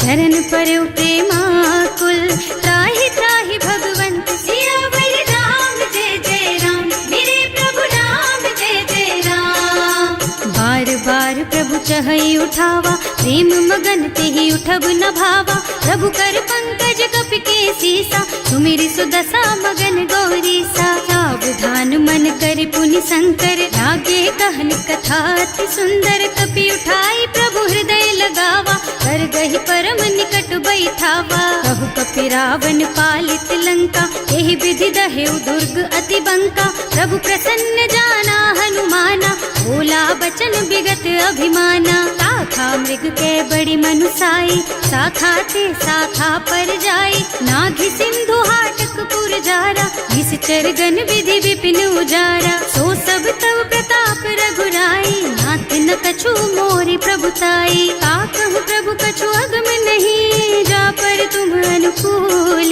चरण परउ प्रेमाकुल, त्राहि त्राहि भगवंत। सियावर राम जय जय राम, मेरे प्रभु राम जय जय राम। बार बार प्रभु चहई उठावा, प्रेम मगन तेहि उठब न भावा। प्रभु कर पंकज कपि के सीसा, सुमिरि सुदशा मगन गौरीसा। सावधान मन कर पुनि शंकर, लागे कहन कथा अति सुंदर। कपि उठाई प्रभु हृदय लगावा, कर गहि परम निकट बैठावा। कहु कपि रावण पालित लंका, एहि विधि दहेउ दुर्ग अति बंका। प्रभु प्रसन्न जाना हनुमाना, बोला बचन विगत अभिमाना। शाखा मृग के बड़ी मनुसाई, शाखा ते शाखा पर जाई। नाघि सिंधु हाटक पुर जारा, निश्चर गण विधि विपिन उजारा। सो सब तव प्रताप रघुराई, नाथ न कछु मोरि प्रभुताई। का कहु प्रभु कछु अगम नहीं, जा पर तुम अनुकूल।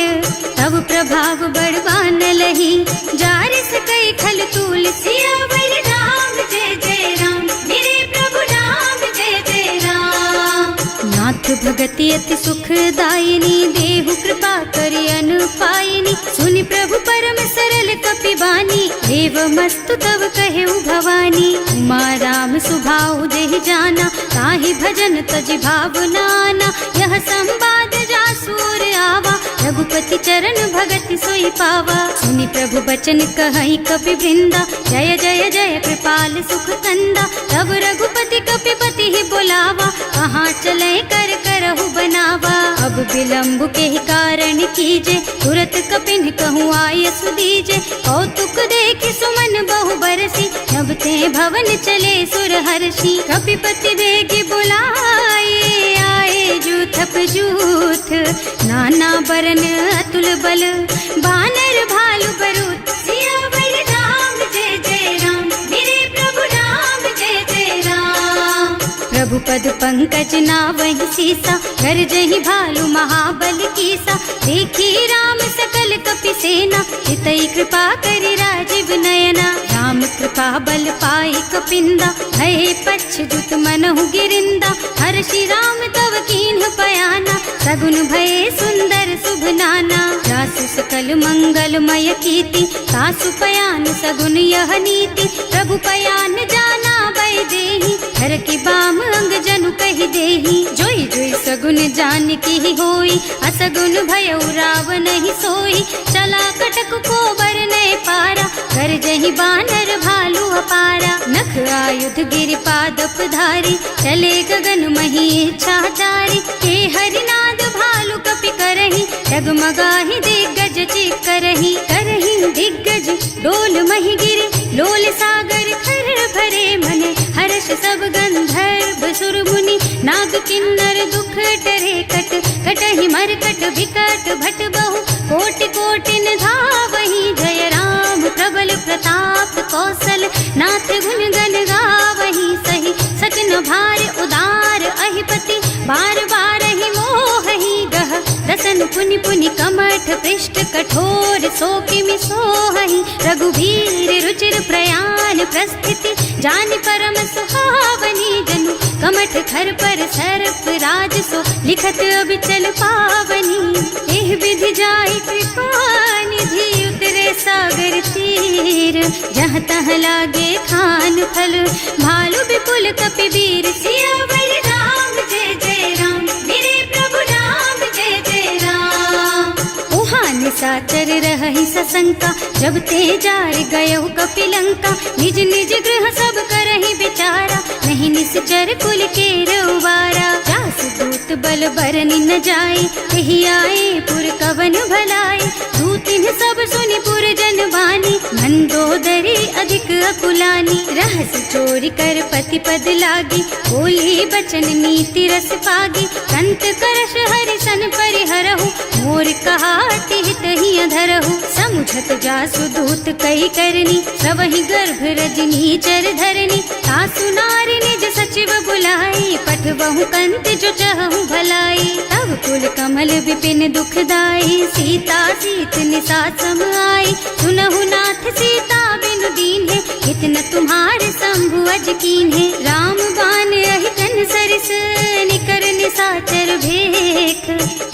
तब प्रभाव बड़वान लही, जार सकई खल तूल। सियावर राम जय जय राम, मेरे प्रभु राम जय जय राम। नाथ भगति अति सुखदायिनी, देहु कृपा करि अनुपायिनी। सुनि प्रभु परम सरल कपि बानी, देव मस्तु तव कहेउ भवानी। उमा राम सुभाउ जेहि जाना, ताहि भजन तजि भावनाना। यह संवाद जासु और आवा, रघुपति चरण भगति सोई पावा। सुनि प्रभु बचन कहई कपि वृंदा, जय जय जय कृपाल सुख कंदा। तब रघुपति कपिपति ही बोलावा, कहाँ चले कर करहु बनावा। अब विलम्ब के ही कारण कीजे, तुरत कपिन कहूँ आयस दीजे। कौतुक देखि सुमन बहु बरसी, नभ ते भवन चले सुर हर्षि। कपिपति बेगी बुलाए, आए जूथप जूथ। नाना बरन अतुल बल, बानर भालु बरूथ। सियावर राम जय जय राम, मेरे प्रभु राम जय जय राम। प्रभु पद पंकज नावहि सीसा, कर जहि भालु महाबल कीसा। देखी राम सकल कपि सेना, हितई कृपा करि राजीव नयना। राम कृपा बल पाई कपिंदा, भये पच्छ्युत मनहु गिरिंदा। हर्षि राम तव कीन्ह पयाना, सगुन भये सुंदर शुभ नाना। जासु सकल मंगलमय कीर्ति, तासु पयान सगुन यह नीति। प्रभु पयान जाना भय देहि, हर की बाम अंग जनु कहि देहि। जोई जोई सगुन जान की होई, असगुन भयउ रावण ही सोई। चला कटक को बरने पारा, कर जहि बानर भालु अपारा। नख आयुध गिरि पादप धारी, चले गगन मही इच्छा जारी। हे हरिनाद भालु कपि करहि, डगमगाहि दिग्गज चित करहि। करहि दिग्गज डोल मही गिरे, लोल सागर खर भरे मन। हर्ष सब गंधर्व सुर मुनि, नाग किन्नर दुख टरे कट। कटहि मरकट विकट भट बहु, कोटि कोटिन धावहि। जय राम प्रबल प्रताप कौशल, नाथ गुण गण गावहि। सही सचन भार उदार अहिपति, बार बार ही मोहि गह। रसन पुनि पुनि कमठ पृष्ठ, कठोर सो किमि सोहहि। रघुवीर रुचिर प्रयाण प्रस्थिति, जानि परम सुहावनी। जनु कमठ खर पर सर्प राज सो, लिखत अबिचल पावनी। एह विधि जाहि कृपा निधि, उतरे सागर तीर। जहाँ तहाँ लागे खान फल, भालु विपुल कपि वीर। सियावर राम जय जय राम, मेरे प्रभु राम जय जय राम। शंका, जब ते जार गयो कपिलंका। निज निज गृह सब करहि विचारा, नहीं निश्चर कुल के उबारा। जास दूत बल बरनि न जाई, यही आए पुर कवन भलाई। दूतिन सब सुनि पुर जन बानी, मंदोदरी अधिक अकुलानी। रहस चोरी कर पति पद लागी, बोली बचन नीति रस पागी। कंत करश हरि सन परिहरहु, मोर कहाति हित ही अधरहु। समुझत जासु दूत कही करनी, सवहि गर्भ रजनी चर धरनी। सासु नारी निज सचिव बुलाई, पठबहु कंत जो चहु भलाई। तब कुल कमल विपिन दुखदाई, सीता सीत निसा सम आई। सुनहु नाथ सीता बिनु दीन्हे, इतना तुम्हारे शंभु अज कीन्हे। राम बान अहितन सरिस, निकर निसाचर भेख।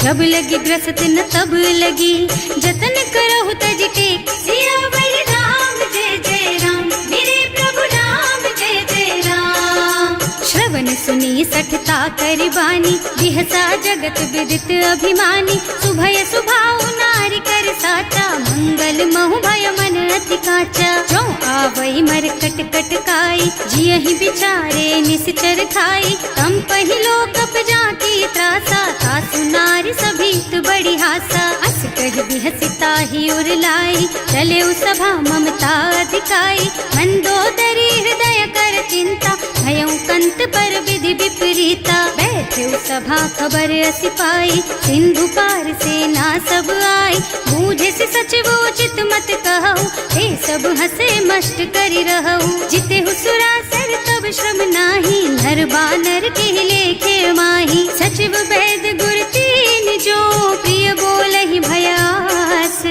जब लगी ग्रसत न तब लगी, जतन करहु तज टेक। सियावर राम जय जय राम, मेरे प्रभु राम जय जय राम। श्रवण सुनी सठता कर बानी, बिहसा जगत विदित अभिमानी। सुभय सुभाव नारी कर साचा, मंगल महु भय मन अति काचा। जो आवई मर कट कट काई, जियहि बिचारे निश्चर खाई। तम पहिलो कप जाकी त्रासा, सासु नारी सभीत बड़ी हासा। अस कह बिहसिता ही उर लाई, चले सभा ममता अधिकाई। मंदोदरी हृदय कर चिंता, भयउ कंत पर विधि विपरीता। बैठे सभा खबर असी पाई, सिंधु पार सेना सब आई। बूझे से सचिव उचित मत कहु, हे सब हसे मस्त करि रहु। जिते हुसुरासर तब श्रम नाही, नर बानर के लेखे माही। सचिव वैद गुर तीन जो, प्रिय बोलहि भयास।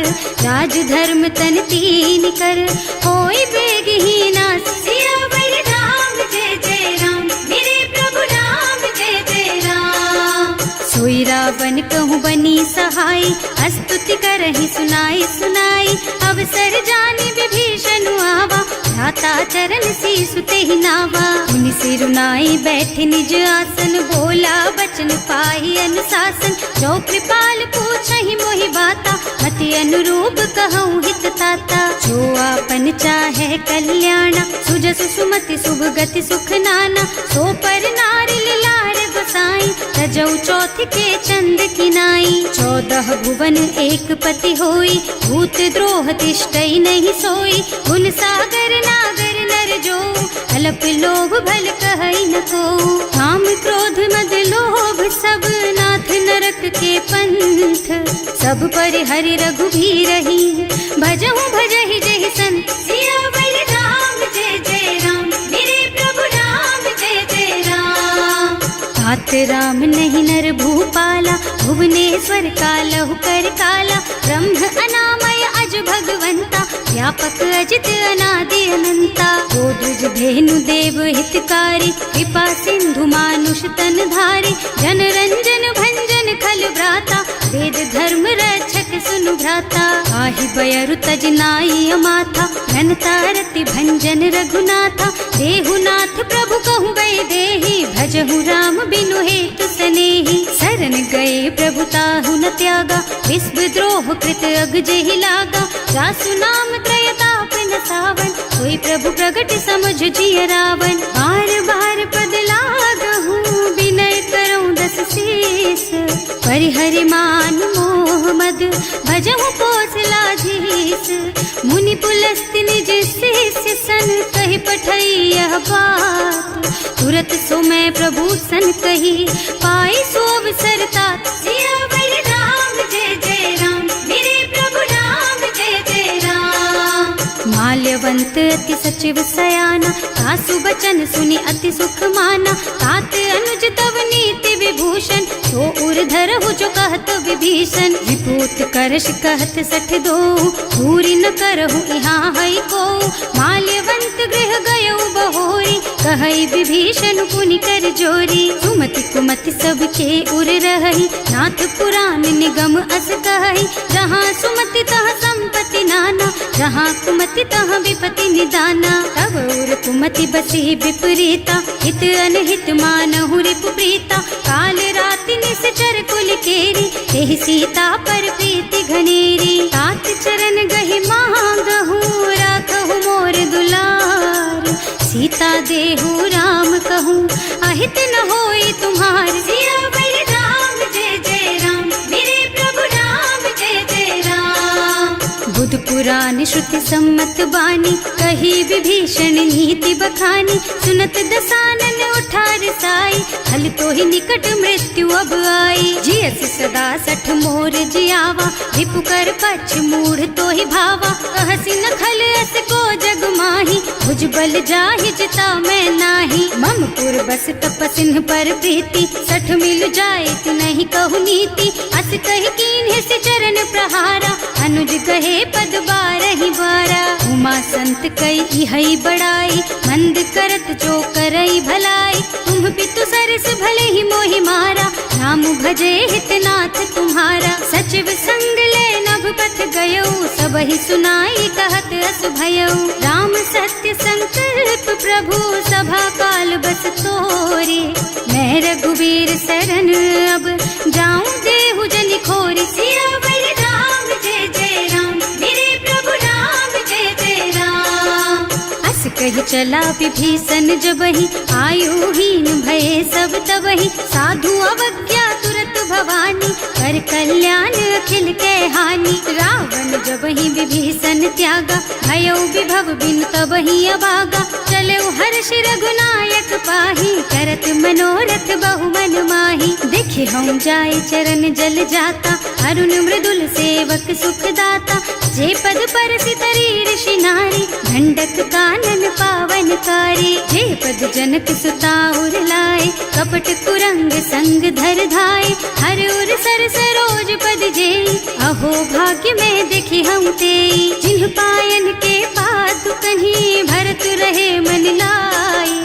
राज धर्म तन तीन कर, होई बेगहि नास। सियावर राम जय जय राम, मेरे प्रभु राम जय जय राम। सोई रावण कहूँ बनी सहाय, स्तुति करहि सुनाई सुनाई। अवसर जानी विभीषण आवा, भ्राता चरण सीसु तेहि नावा। मुनि सिरुनाई बैठे निज आसन, बोला बचन पाहि अनुशासन। जो कृपाल पूछहि मोहि बाता, मति अनुरूप कहूँ हित ताता। जो आपन चाहे कल्याणा, सुजसु सुमति शुभ गति सुख नाना। सो पर नारी लार गोसाई, तजौ चौथ के चंद किनाई। 14 भुवन एक पति होई, भूत द्रोह तिष्ठई नहीं सोई। गुण सागर नागर नर जो, अल्प लोभ भल कहई न को। काम क्रोध मद लोभ सब, नाथ नरक के पंथ। सब पर हरि रघुबीरहि, भजहु भजहि जहि संत। सियावर राम जय जय राम, मेरे प्रभु राम जय जय राम। तात राम नहीं नर भूपाला, भुवनेश्वर कालहु कर काला। ब्रह्म अनामय अज भगवंता, व्यापक अजित अनादि अनंता। गोदुज धेनु देव हितकारी, कृपा सिंधु मानुष तन धारी। जन रंजन भंजन खल भ्राता, वेद धर्म रक्षक सुनु भ्राता। आहि बयरु तज नाई अमाथा, घनता रति भंजन रघुनाथा। देहुनाथ प्रभु कहु गए देहि, भजहु राम बिनु हेतु सनेहि। शरण गए प्रभु ताहु न त्यागा, विश्व द्रोह कृत अग जेहि लागा। जासु नाम त्रय ताप न सावन, सोई प्रभु प्रगट समुझ जिय रावण। बार बार पद लागहु, विनय करऊं दस शीस। परिहरि मान मोह मद, भजहु कौशलाधीश। मुनि पुलस्त्य निज शिष्य सन, कहि पठई यह बात। तुरत सो मैं प्रभु सन कही, पाई सो अवसर तात। सियावर राम जय जय राम, मेरे प्रभु राम जय जय राम। माल्यवंत अति सचिव सयाना, सासु बचन सुनि अति सुख माना। तात अनुज तव नीति विभूषण, सो उर धरहु जो कहत विभीषण। विभूत करश कहत सठ दो, दूरी न करहु यहाँ हई को। माल्यवंत गृह गयो बहोरी, कहई विभीषण पुनि कर जोरी। सुमति कुमति सबके उर रहई, नाथ पुराण निगम अस कहई। जहाँ सुमति तहाँ संपत्ति नाना, जहाँ कुमति तहाँ विपति निदाना। तब उर कुमति बसी विपरीता, हित अनहित मानहु रिपु प्रीता। काल राति निश्चर कुल केरी, तेहि सीता पर प्रीति घनेरी। तात चरण गहि देहु राम कहूँ, अहित न होई तुम्हार। सियावर राम जय जय राम, मेरे प्रभु राम जय जय राम। बुध पुराण श्रुति सम्मत बानी, कही विभीषण नीति बखानी। सुनत दसानन उठार साई, हल तो ही निकट मृत्यु अब आई। जियस सदा सठ मोर जियावा, रिपु कर पक्ष मूढ़ तो ही भावा। कहसी न खल अस को जग माही, भुज बल जाहि जिता मैं नाही। मम पुर बस तपसिन्ह पर प्रीति, सठ मिल जाए तु नहीं कहु नीति। अस कहि कीन्ह से चरण प्रहारा, अनुज कहे पद बारहि बारा। उमा संत कई इहै बड़ाई, मंद करत जो करई भलाई। तुम पितु सरस भले ही मोहि मारा, नाम भजे हितनाथ तुम्हारा। सचिव संग ले नभ पथ गयो, सबहि सुनाई कहत अस भयो। राम सत्य संकल्प प्रभु, सभा काल बस तोरे। मैं रघुवीर शरण अब, जाऊं देहु जनि खोरी। सियावर राम जय जय राम, मेरे प्रभु राम जय जय राम। अस कहि चला विभीषण जबहि, आयुहीन भये सब तबहि। साधु अवज्ञा तुरत भवानी, कर कल्याण अखिल के हानि। रावण जबहि विभीषण त्यागा, भयो विभव बिन तबहि अभागा। चलो हर्ष रघुनायक पाहि, करत मनोरथ बहु मन माहि। देखे हम जाय चरण जल जाता, अरुण मृदुल सेवक सुख दाता। जे पद पर सितरी ऋषि नारी, ढंडक कानन पावन कारी। जे पद जनक सुता उर लाए, कपट कुरंग संग धर धाय। हर उर सर सरोज पद जेई, अहो भाग्य में देखी हम तेई। जिन्ह पायन के पादु कहीं, भरत रहे मन लाई।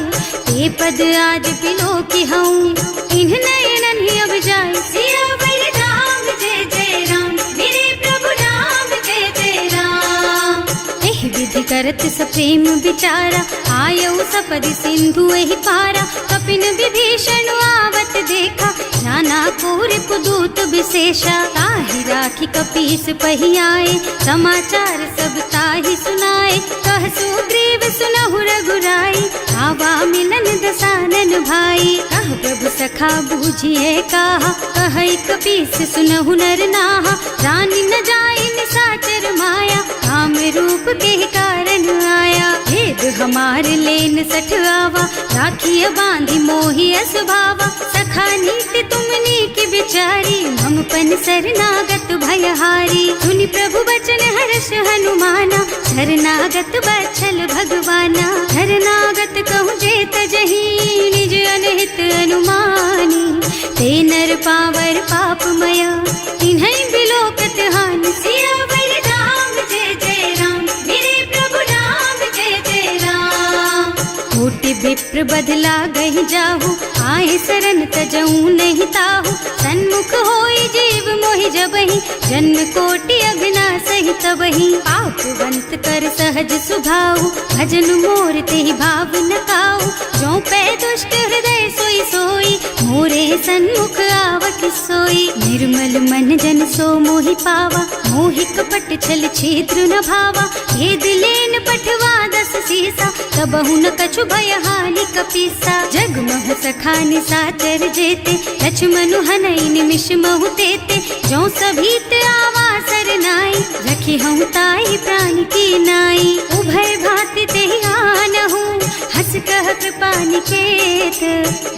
ते पद आज बिलो की हूँ, इन्ह नयनन ही अब जाए। सियावर राम जय जय राम, मेरे प्रभु राम जय जय राम। एहि विधि करत सप्रेम विचारा, आयौ सपदि सिंधु एहि पारा। कपिन विभीषण आवत देखा, नाना कोर कुदूत विशेषा। ताहि राखी कपीस पहि आए, समाचार सब ताहि सुनाए। कह सुग्रीव सुनहु रघुराई, आवा मिलन दसानन भाई। कह प्रभु सखा बूझिए कहा, कहै कपीस सुनहु नर नाहा। रानी न जाए निसाचर माया, काम रूप के कारण आया। भेद हमार लेन सठ आवा, राखिय बांधि मोहि असभावा। सखा नीति तुमनी की बिचारी, मम पन शरणागत भयहारी। सुनि प्रभु बचन हर्ष हनुमाना, शरणागत बच्छल भगवाना। शरणागत कहूँ जे तजहि, निज अनहित अनुमानी। ते नर पावर पापमय, तिन्है बिलोकत हानि। सियावर राम जय जय राम, मेरे प्रभु राम जय जय राम। कोटि विप्र बदला गहि जाहु, आए शरण तजऊ नहीं ताहु। सन्मुख होई जीव मोहि जबहि, जन्म कोटि अघनासहि तबहि। पापवंत कर सहज सुभाऊ, भजन मोर तेहि भाव न काऊ। जो पै दुष्ट हृदय सोई सोई, मोरे सन्मुख आवत सोई। निर्मल मन जन सो मोहि पावा, मोहि कपट छल छिद्र न भावा। ये दिलेन पठवा दस सीसा, तबहु न कछु भय हानि कपीसा। जग महु सखा निसाचर जेते, लक्ष्मण हनई निमिष महु तेते। जो सभीत आवा सरनाई, रखी हूँ ताई प्राण की नाई। उभय भांति तेहि आनहु, हस कह कृपा निकेत।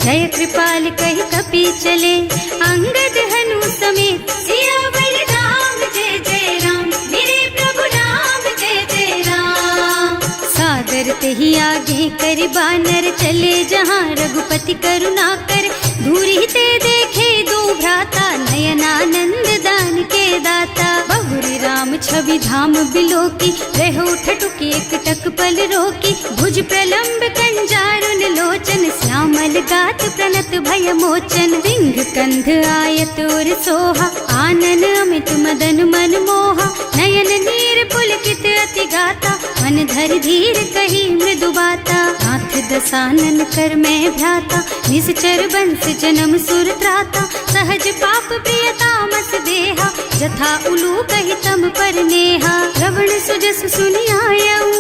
जय कृपाल कहि कपि चले, अंगद हनु समेत। सियावर राम जय जय राम, मेरे प्रभु राम जय जय राम। सादर तेहि आगे कर बानर, चले जहाँ रघुपति करुणा कर। दूरी ते देखे दो भ्राता, नयनानंद दान के दाता। बहुरी राम छवि धाम बिलोकी, रहो ठटुकी एकटक पल रोकी। भुज प्रलंब कंजारुन लोचन, श्यामल गात प्रणत भय मोचन। सिंह कंध आयत और सोहा, आनन अमित मदन मन मोहा। नयन नीर पुलकित अति गाता, मन धर धीर कही मृदु बाता। नाथ दसानन कर मैं भ्राता, निश्चर बंस जन्म सुर त्राता। सहज पाप प्रिय तामस देहा, जथा उलू कही तम पर नेहा। श्रवण सुजस सुनि आयऊ,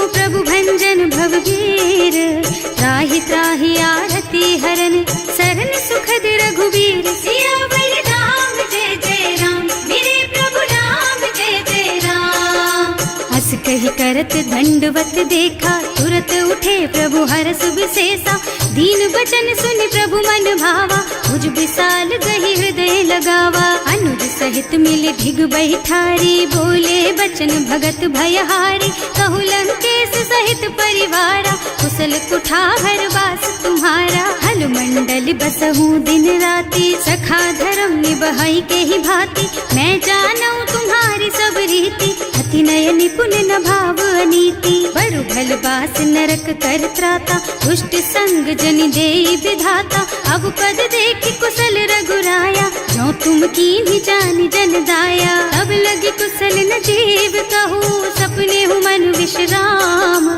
प्रभु भंजन भवबीर। त्राहि त्राहि आरती हरन, सरन सुखद रघुबीर। सियावर राम जय जय राम, मेरे प्रभु राम जय जय राम। हस कही करत दंडवत देखा, तुरत उठे प्रभु हरस विशेषा। दीन बचन सुनि प्रभु मन भावा, मुझ विशाल गही हृदय लगावा। अनुज सहित मिले ढिग बैठारी, बोले बचन भगत भयहारी। कहु लंकेश सहित परिवारा, कुशल कुठार वास तुम्हारा। हल मंडल बसहु दिन राति, सखा धर्म निबहई के ही भांति। मैं जानऊ तुम्हारी सब रीति, अति नय निपुण न भाव अनीति। बरु भल बास नरक कर त्राता, दुष्ट संग जनि देई विधाता। अब पद देखि कुशल रघुराया, जो तुम कीन्ही जानि जन दाया। तब लगी कुशल न जीव कहूँ, सपने हूँ मन विश्राम।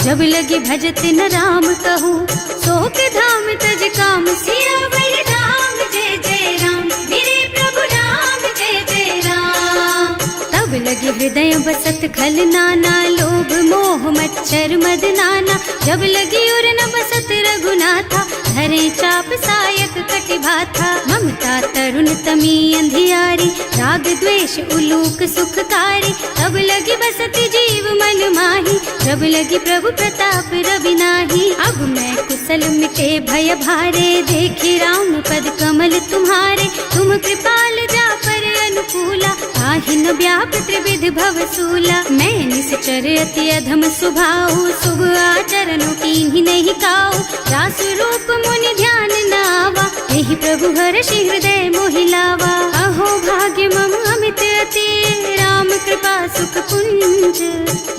जब लगी भजत न राम कहूँ, शोक धाम तज काम। सियावर राम जय जय राम, मेरे प्रभु राम जय जय राम। तब लगी हृदय बसत खल नाना, लोभ मोह मच्छर मद नाना। जब लगी उर न बसत रघुनाथा, धरे चाप सायक कटि भाथा। ममता तरुण तमी अंधियारी, राग द्वेष उलूक सुखकारी। तब लगी बसती जीव मन माही, जब लगी प्रभु प्रताप रवि नाही। अब मैं कुशल मिटे भय भारे, देखी राम पद कमल तुम्हारे। तुम कृपाल जा पर अनुकूला, ताहि न व्याप त्रिविध भव सूला। मैं निश्चर अति अधम स्वभाव, शुभ आचरण कीन्ही नहीं काऊ। रास रूप मुनि ध्यान न आवा, यही प्रभु हर्षि हृदय मोहिलावा। अहो भाग्य मम अमित अति, राम कृपा सुख पुंज।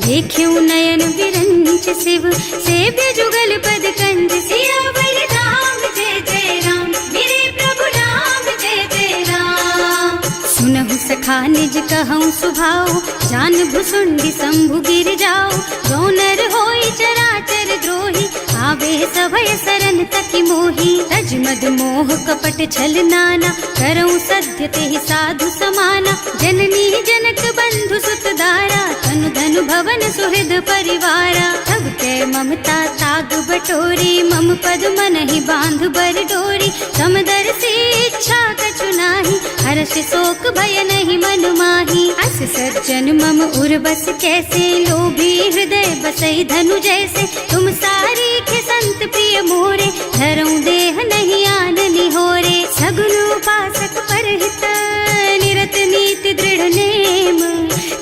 देख्यऊ नयन विरंच शिव, सेव्य जुगल पद कंज। सियावर राम जय जय राम, मेरे प्रभु राम जय जय राम। सुनहु सखा निज कहऊँ सुभाऊ, जान भुसुंडी शंभु गिर जाओ। जो नर होई चराचर द्रोही, आवे सभय सरन तकी मोही। तज मद मोह कपट छल नाना, करऊँ सत्य तेहि साधु समाना। जननी जनक बंधु सुत दारा, तनु धनु भवन सुहृद परिवारा। तब कै ममता ताग बटोरी, मम पद मनहि बांध बर डोरी। समदर्शी इच्छा कछु नाही, हर्ष शोक भय नहीं मन माही। अस सज्जन मम उर बस कैसे, लोभी हृदय बसई धनु जैसे। तुम सारी के संत प्रिय मोरे, धरऊँ देह नहीं आन निहोरे। सगुन उपासक परहित, निरत नीति दृढ़ नेम।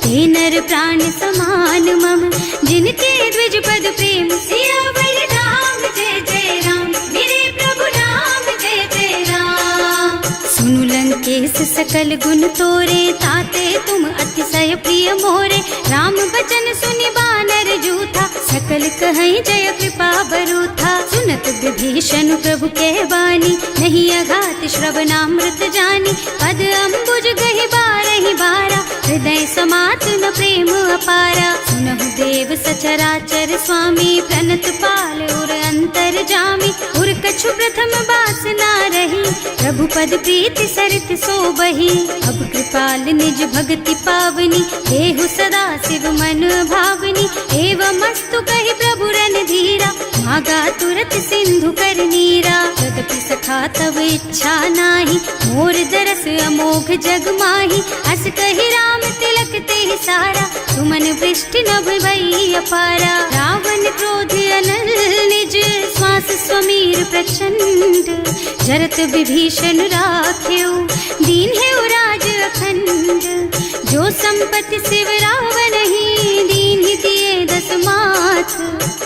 ते नर प्राण समान मम, जिनके द्विज पद प्रेम। सियावर राम जय जय राम, मेरे प्रभु राम जय जय राम। सुनु लंकेश सकल गुण तोरे, ताते तुम अतिशय प्रिय मोरे। राम बचन सुनि बानर जूथा, सकल कहई जय कृपा बरूथा। सुनत विभीषण प्रभु के बानी, नहीं अघात श्रवणामृत जानी। पद अम्बुज गहि बारहि बारा, हृदय समात न प्रेम अपारा। सुनहु देव सचराचर स्वामी, प्रणत पाल उर अंतर जामी। उर कछु प्रथम बास ना रही, प्रभु पद प्रीति सरित सोबही। अब कृपाल निज भक्ति पावनी, देहु सदा शिव मन भावनी। एवं मस्तु कहि प्रभु रन धीरा, मागा तुरत सिंधु कर नीरा। यद्यपि सखा तब इच्छा नाही, मोर दरस अमोघ जग माही। अस कहि राम तिलक तेहि सारा, तुमन वृष्टि नभ भई अपारा। रावण क्रोध अनल निज, श्वास स्वमीर प्रचंड। जरत विभीषण राख्यो, दीन है राज अखंड। जो संपत्ति शिव रावण ही, दीन ही दिए दस माथ।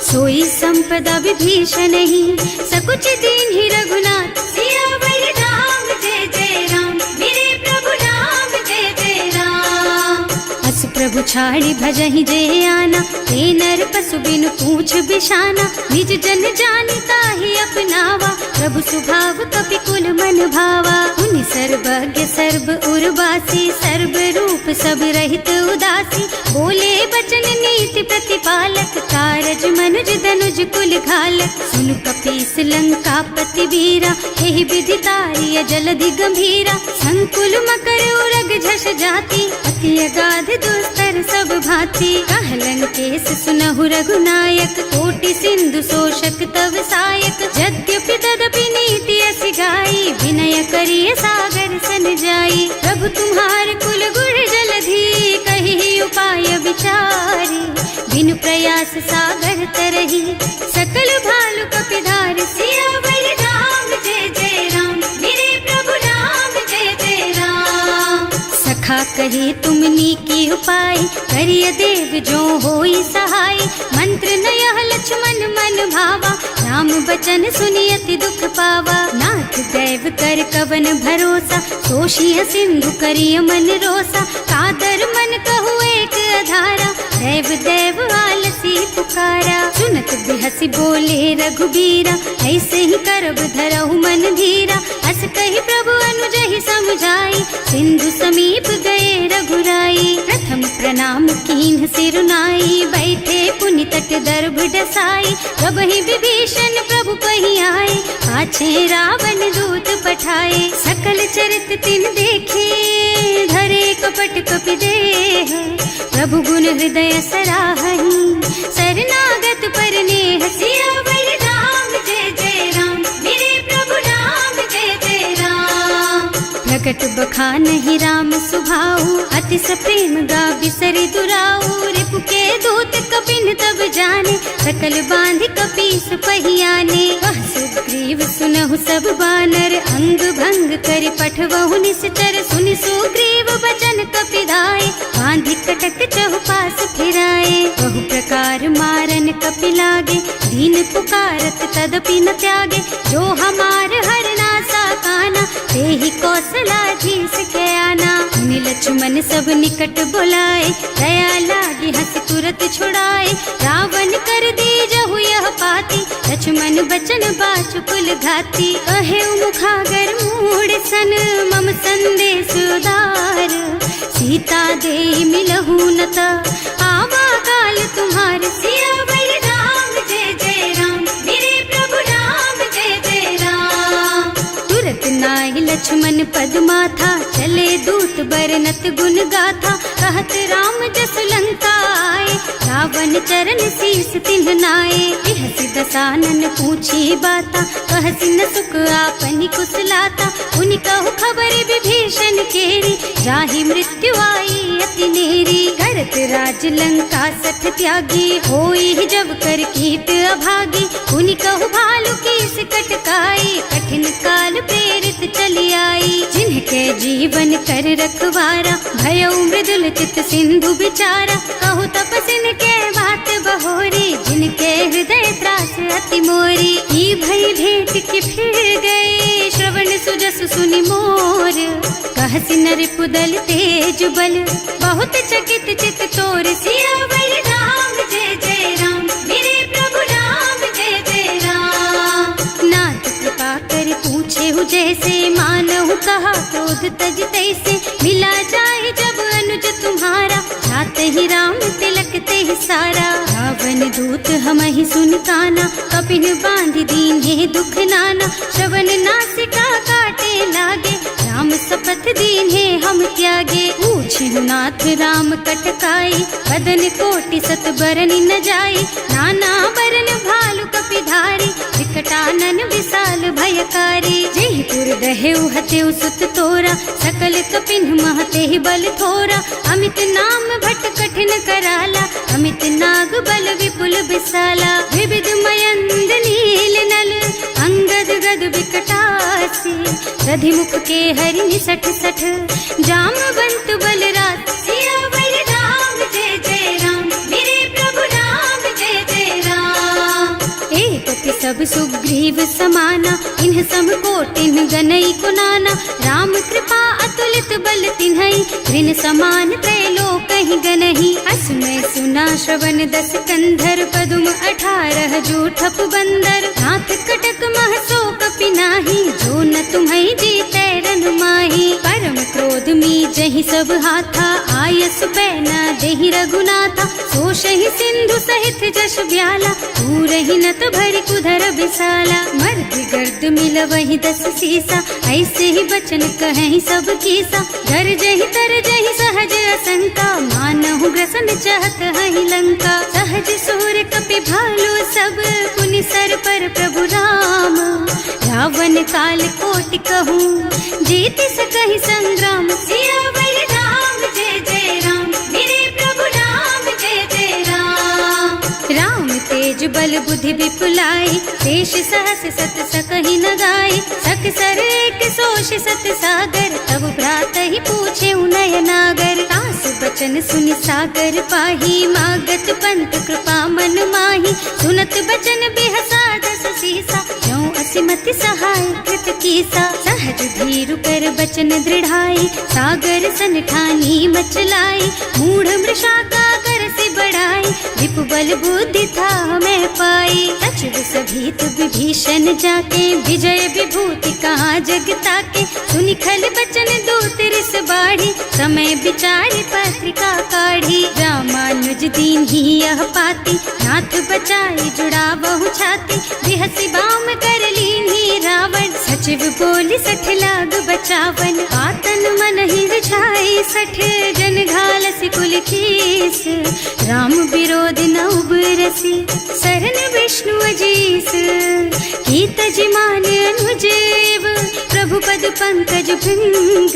सोई संपदा विभीषण ही, सकुच दीन ही रघुनाथ। सियावर राम जय जय राम, मेरे प्रभु राम जय जय राम। अस प्रभु छाड़ी भजहि जे आना, ते नर पशु बिनु पूछ बिशाना। निज जन जानि ताहि अपनावा, प्रभु सुभाव कपि कुल मन भावा। उनि सर्वज्ञ सर्व उर्वासी, सर्व रूप सब रहित उदासी। बोले बचन नीति प्रतिपालक, कारज मनुज धनुज कुल घालक। सुनु कपीस लंकापति वीरा, एहि विधि तारिय जलधि गंभीरा। संकुल मकर उरग झष जाति, अति अगाध दुस्तर सब भांति। कहलन केस सुनहु रघुनायक, कोटि सिंधु शोषक तव सायक। यद्यपि तदपि नीति अस गाई, विनय करिय सागर सन जाई। प्रभु तुम्हार कुल गुण जलधि, कहि उपाय विचारी। बिनु प्रयास सागर तरही, सकल भालु कपिधार। सियावर राम जय जय राम, मेरे प्रभु राम जय जय राम। सखा कहे तुमनी की उपाय, करिय देव जो होई सहाय। मंत्र नयह लक्ष्मण मन भावा, राम बचन सुनि अति दुख पावा। नाथ दैव कर कवन भरोसा, तोषिय सिंधु करिय मन रोसा। कादर मन कहु एक अधारा, दैव दैव आलसी पुकारा। सुनत बिहसी बोले रघुबीरा, ऐसे ही करब धरहु मन धीरा। अस कहि प्रभु अनुजहि समझाई, सिंधु समीप गए रघुराई। प्रथम प्रणाम कीन्ह सिरुनाई, बैठे पुनि तट दर्भ डसाई। प्रभहि विभीषण प्रभु कहि आए, पाछे रावण दूत पठाए। सकल चरित तिन देखे, धरे कपट कपि देह। प्रभु गुण हृदय सराहहि, शरणागत पर नेह। सियावर राम जय जय राम, मेरे प्रभु राम जय जय राम। प्रकट बखानहि राम सुभाऊ, अति सप्रेम गा बिसरि दुराऊ। रिपु के दूत कपिन तब जाने, सकल बांधि कपीस पहियाने। वह सुग्रीव सुनहु सब बानर, अंग भंग करि पठवहु निश्चर। सुनि सुग्रीव बचन कपिधाय, बांधि कटक चहुपास फिराए। बहु प्रकार मारन कपि लागे, दीन पुकारत तदपि न त्यागे। जो हमार हरनासा काना, तेहि कौशला धीस के आना। मुनि लक्ष्मण सब निकट बुलाए, दया लागी हंस तुरत छुड़ाए। रावण कर दीजहु यह पाती, लक्ष्मण बचन बाचु कुल घाती। कहे मुखागर मूढ़ सन, मम संदेश उदार। सीता दे मिलहु न ता, आवा काल तुम्हार। सियावर राम जय जय राम, मेरे प्रभु राम जय जय राम। तुरत नाहि लक्ष्मण पद माथा, चले दूत बरनत गुण गाथा। कहत राम जस लंका आए, रावण चरण शीस तिन्ह नाए। बिहसि दसानन पूछी बाता, कहसि न सुख आपनि कुशलाता। उनि कहु खबर विभीषण केरी, जाहि मृत्यु आई अति नेरी। करत राज लंका सठ त्यागी, होई जब कर कीट अभागी। उनि कहु भालु कीस कटकाई, कठिन काल प्रेरित चली आई। जिनके जीवन कर रखवारा, भयउ मृदुल चित सिंधु बिचारा। कहु तपसिन के बात बहोरी, जिनके हृदय त्रास अति मोरी। ई भई भेंट के फिर गए, श्रवण सुजस सुनि मोर। कहसि नर पुदल तेज बल, बहुत चकित चित तोर। सियावर राम जय जय राम, मेरे प्रभु राम जय जय राम। नाथ कृपा कर पूछे हु जैसे, मानहु कहा क्रोध तज तैसे। मिला जाए जब अनुज तुम्हारा, जाते ही राम तिलक ते सारा। रावण दूत हमहि सुन काना, कपिन बांधि दीन्हे दुख नाना। श्रवण नासिका काटे लागे, राम शपथ दीन्हे हम त्यागे। पूछिहु नाथ राम कटकाई, बदन कोटि सत बरनि न जाई। नाना बरन भालु कपिधारी, विकटानन विशाल भयकारी। जेहि पुर दहेउ हतेउ सुत तोरा, सकल कपिन महते बल थोरा। अमित नाम भट कठिन कराला, अमित नाग बल विपुल विशाला। विविध मयंद नील नल, अंगद गद विकटासी। दधिमुख के हरि निसठ सठ, जामवंत बलराज। सियावर राम जय जय राम, मेरे प्रभु राम जय जय राम। एक कि सब सुग्रीव समाना, इन्ह सम कोटिन गनई को नाना। राम कृपा अतुलित बल तिन्हई, ऋण समान त्रैलोकहि गनहि। असमय सुना श्रवण दस कंधर, पदुम 18 जूठप बंदर। नाथ कटक मह शोक कपि नाही, जो न तुम्हें जीते रन माही। परम क्रोध मी जहि सब हाथा, आयस पैना देहि रघुनाथा। सोषहि सिंधु सहित जश ब्याला, पूरहि नत भरि कुधर बिसाला। मर्द गर्द मिल वही 10 सीसा, ऐसे ही बचन कहें सब कीसा। घर जहि तर जहि सहज असंका, मानहु ग्रसन चाहत हहि लंका। सहज सूर कपि भालू सब, पुनि सर पर प्रभु राम। रावण काल कोटि कहूँ, जीत सकहि संग्राम। सियावर राम जय जय राम, मेरे प्रभु राम जय जय राम। राम तेज बल बुद्धि विपुलाई, शेष सहस सत सकहि न गाई। सक सर एक सोष सत सागर, तब भ्रात ही पूछे नय नागर। तास बचन सुनि सागर पाही, मागत पंत कृपा मन माही। सुनत बचन बिहसा 10 सीसा, ज्यों असिमति सहाय कृत कीसा। सहज धीरु कर बचन दृढ़ाई, सागर सन ठानी मचलाई। मूढ़ मृषा का कर से बढ़ाई, विपु बल बुद्धि था मैं पाई। सचिव सभीत विभीषण जाके, विजय विभूति कहाँ जगता के। सुनि खल बचन दूत रिस बाढ़ी, समय विचारी पत्रिका काढ़ी। रामानुज दीन ही यह पाती, नाथ बचाई जुड़ा बहु छाती। बिहसी बाम कर लीन्ही रावण, सचिव बोली 60 लाग बचावन। आतन मन ही रिझाई 60, जन घालसी कुल कीस। राम विरोध न उबरसी, सरन विष्णु अजीस। कीत जिमान अनुजेव, प्रभु पद पंकज भृंग।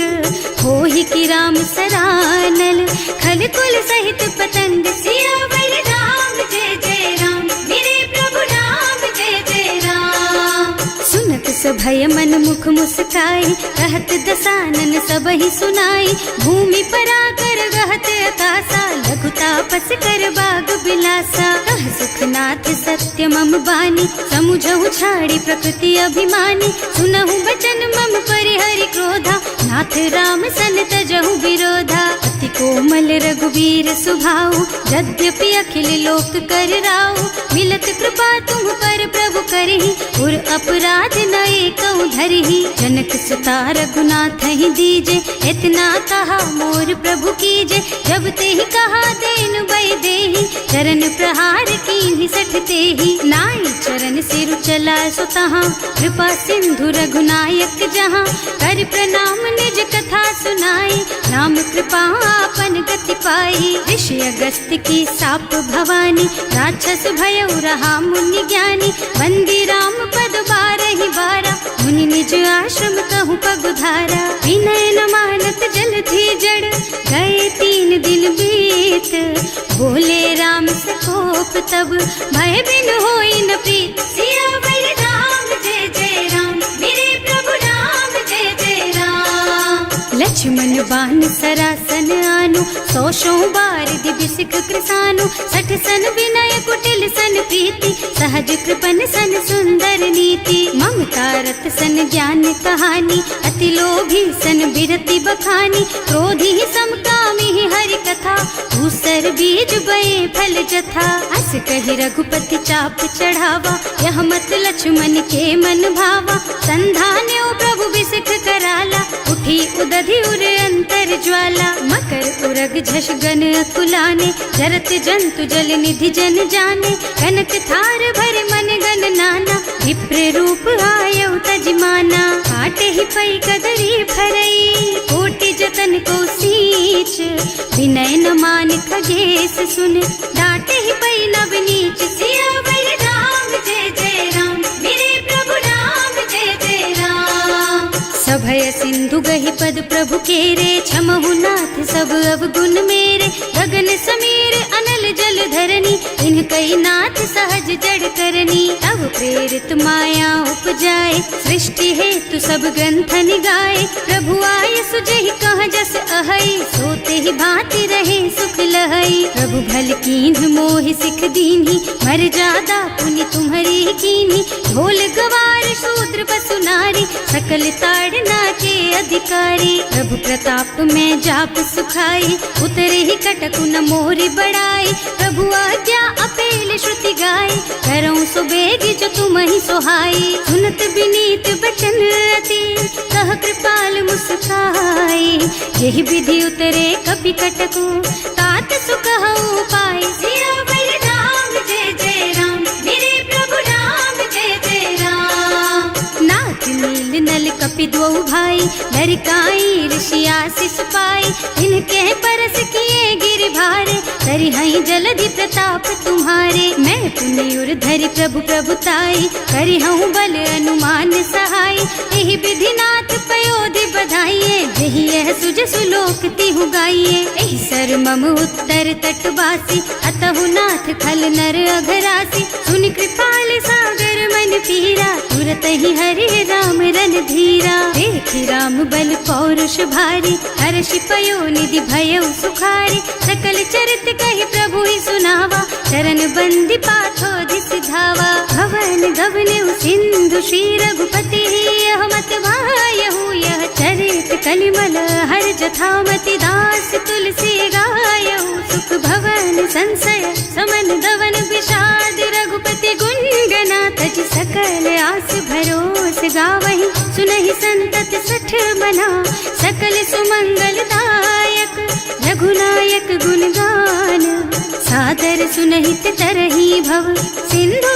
होहि की राम सरानल, खल कुल सहित पतंग। सियावर राम जय जय राम, मेरे प्रभु राम जय जय राम। सुनत सभय मन मुख मुस्काई, कहत दसानन सबहि सुनाई। भूमि पराकर गहत आकाशा, लघु तापस कर बाग बिलासा। कह सुखनाथ सत्य मम बानी, समुझहु छाड़ी प्रकृति अभिमानी। सुनहु बचन मम परिहरि क्रोधा, नाथ राम सन तजहु विरोधा। अति कोमल रघुवीर सुभाऊ, यद्यपि अखिल लोक कर राऊ। मिलत कृपा तुम पर प्रभु करहि, उर अपराध न एकौ धरहि। जनक सुता रघुनाथ ही दीजे, इतना कहा मोर प्रभु कीजे। जब ते ही कहा देन बई देहि, चरण प्रहार कीन्ही 60 तेहि। नाई चरण सिरु चला सुतहाँ, कृपा सिंधु रघुनायक जहाँ। कर प्रणाम निज कथा सुनाई, राम कृपा आपन गति पाई। ऋषि अगस्त्य की साप भवानी, राक्षस भयउ रहा मुनि ज्ञानी। बंदी राम पद 12 बारा, मुनि निज आश्रम कहूँ पगुधारा। विनय न मानत जल थी जड़, गए 3 दिन बीत। बोले राम सकोप तब, भय बिन होई न प्रीत। सियावर राम जय जय राम, मेरे प्रभु राम जय जय राम। लक्ष्मण बान सरासन आनु, 100 बारिधि बिसिख कृसानु। 60 सन विनय कुटिल सन प्रीति, सहज कृपन सन सुंदर नीति। ममता रत सन ज्ञान कहानी, अति लोभी सन बिरति बखानी। क्रोधी समकामी हरि कथा, दूसर बीज बये फल जथा। अस कहि रघुपति चाप चढ़ावा, यह मत लक्ष्मण के मन भावा। संधान्यो प्रभु बिसिख कराला, उठी उदधि उर अंतर ज्वाला। मकर उरग झष गन अकुलाने, जरत जंतु जल निधि जन जाने। कनक थार भर मन गन नाना, विप्र रूप आयउ तजमाना। काटे ही पई कदरी भरई, कोटि जतन को सींच। विनय न मान खगेश सुन, डांटे ही पई नव नीच। सियावर राम जय जय राम, मेरे प्रभु राम जय जय राम। सभय सिंधु गहि पद प्रभु केरे, क्षमहु नाथ सब अवगुण मेरे। गगन समीर अनल जल धरनी, इन्ह कई नाथ सहज जड़ करनी। तब प्रेरित माया उपजाए, सृष्टि हेतु सब ग्रंथन गाए। प्रभु आय सुजहि कह जस अहै, सोते ही भांति रहे सुख लहै। प्रभु भल कीन्ह मोहि सिख दीन्ही, मर्यादा पुनि तुम्हरी कीन्ही। ढोल गवार शूद्र पशु नारी, सकल ताड़ना के अधिकारी। प्रभु प्रताप में जाप सुखाई, उतरे ही कटकु न मोरी बड़ाई। प्रभु आज्ञा अपेल श्रुति गाय, करऊं सो बेग जो तुम ही सोहाई। सुनत विनीत बचन अति, कह कृपाल मुस्काई। यही विधि उतरे कपि कटको, तात सुख हऊ पाए। सियावर राम जय जय राम, मेरे प्रभु राम जय जय राम। नाथ नील नल कपि दो भाई, लरिकाई ऋषि आशीष पाई। इनके परस किए गिर भारे, तरि हई जलधि प्रताप तुम्हारे। मैं पुनि उर धरि प्रभु प्रभुताई, करि हूँ बल अनुमान सहाय। यही विधि नाथ पयोधि बधाइए, यही यह सुज सुलोक तिहु गाइए। एहि सर मम उत्तर तटवासी, अतहु नाथ खल नर अघरासी। सुनि कृपाल सागर मन पीरा, तुरत ही हरि राम रन धीरा। देखि राम बल पौरुष भारी, हर्षि पयो निधि भयउ सुखारी। सकल चरित कहि प्रभु ही सुनावा, चरण बंदी पाथो सिधावा। भवन गगन सिंधु श्री रघुपति, यह मत वायहु यह चरित कलिमल हर जथामति। दास तुलसी गायहु, सुख भवन संशय समन दवन विषाद। रघुपति गुण गना तज सकल आस भरोस गावहि। सुनहि संतत सठ मना, सकल सुमंगल दायक। रघुनायक गुण गान, सादर सुनहित तरही भव। सिंधु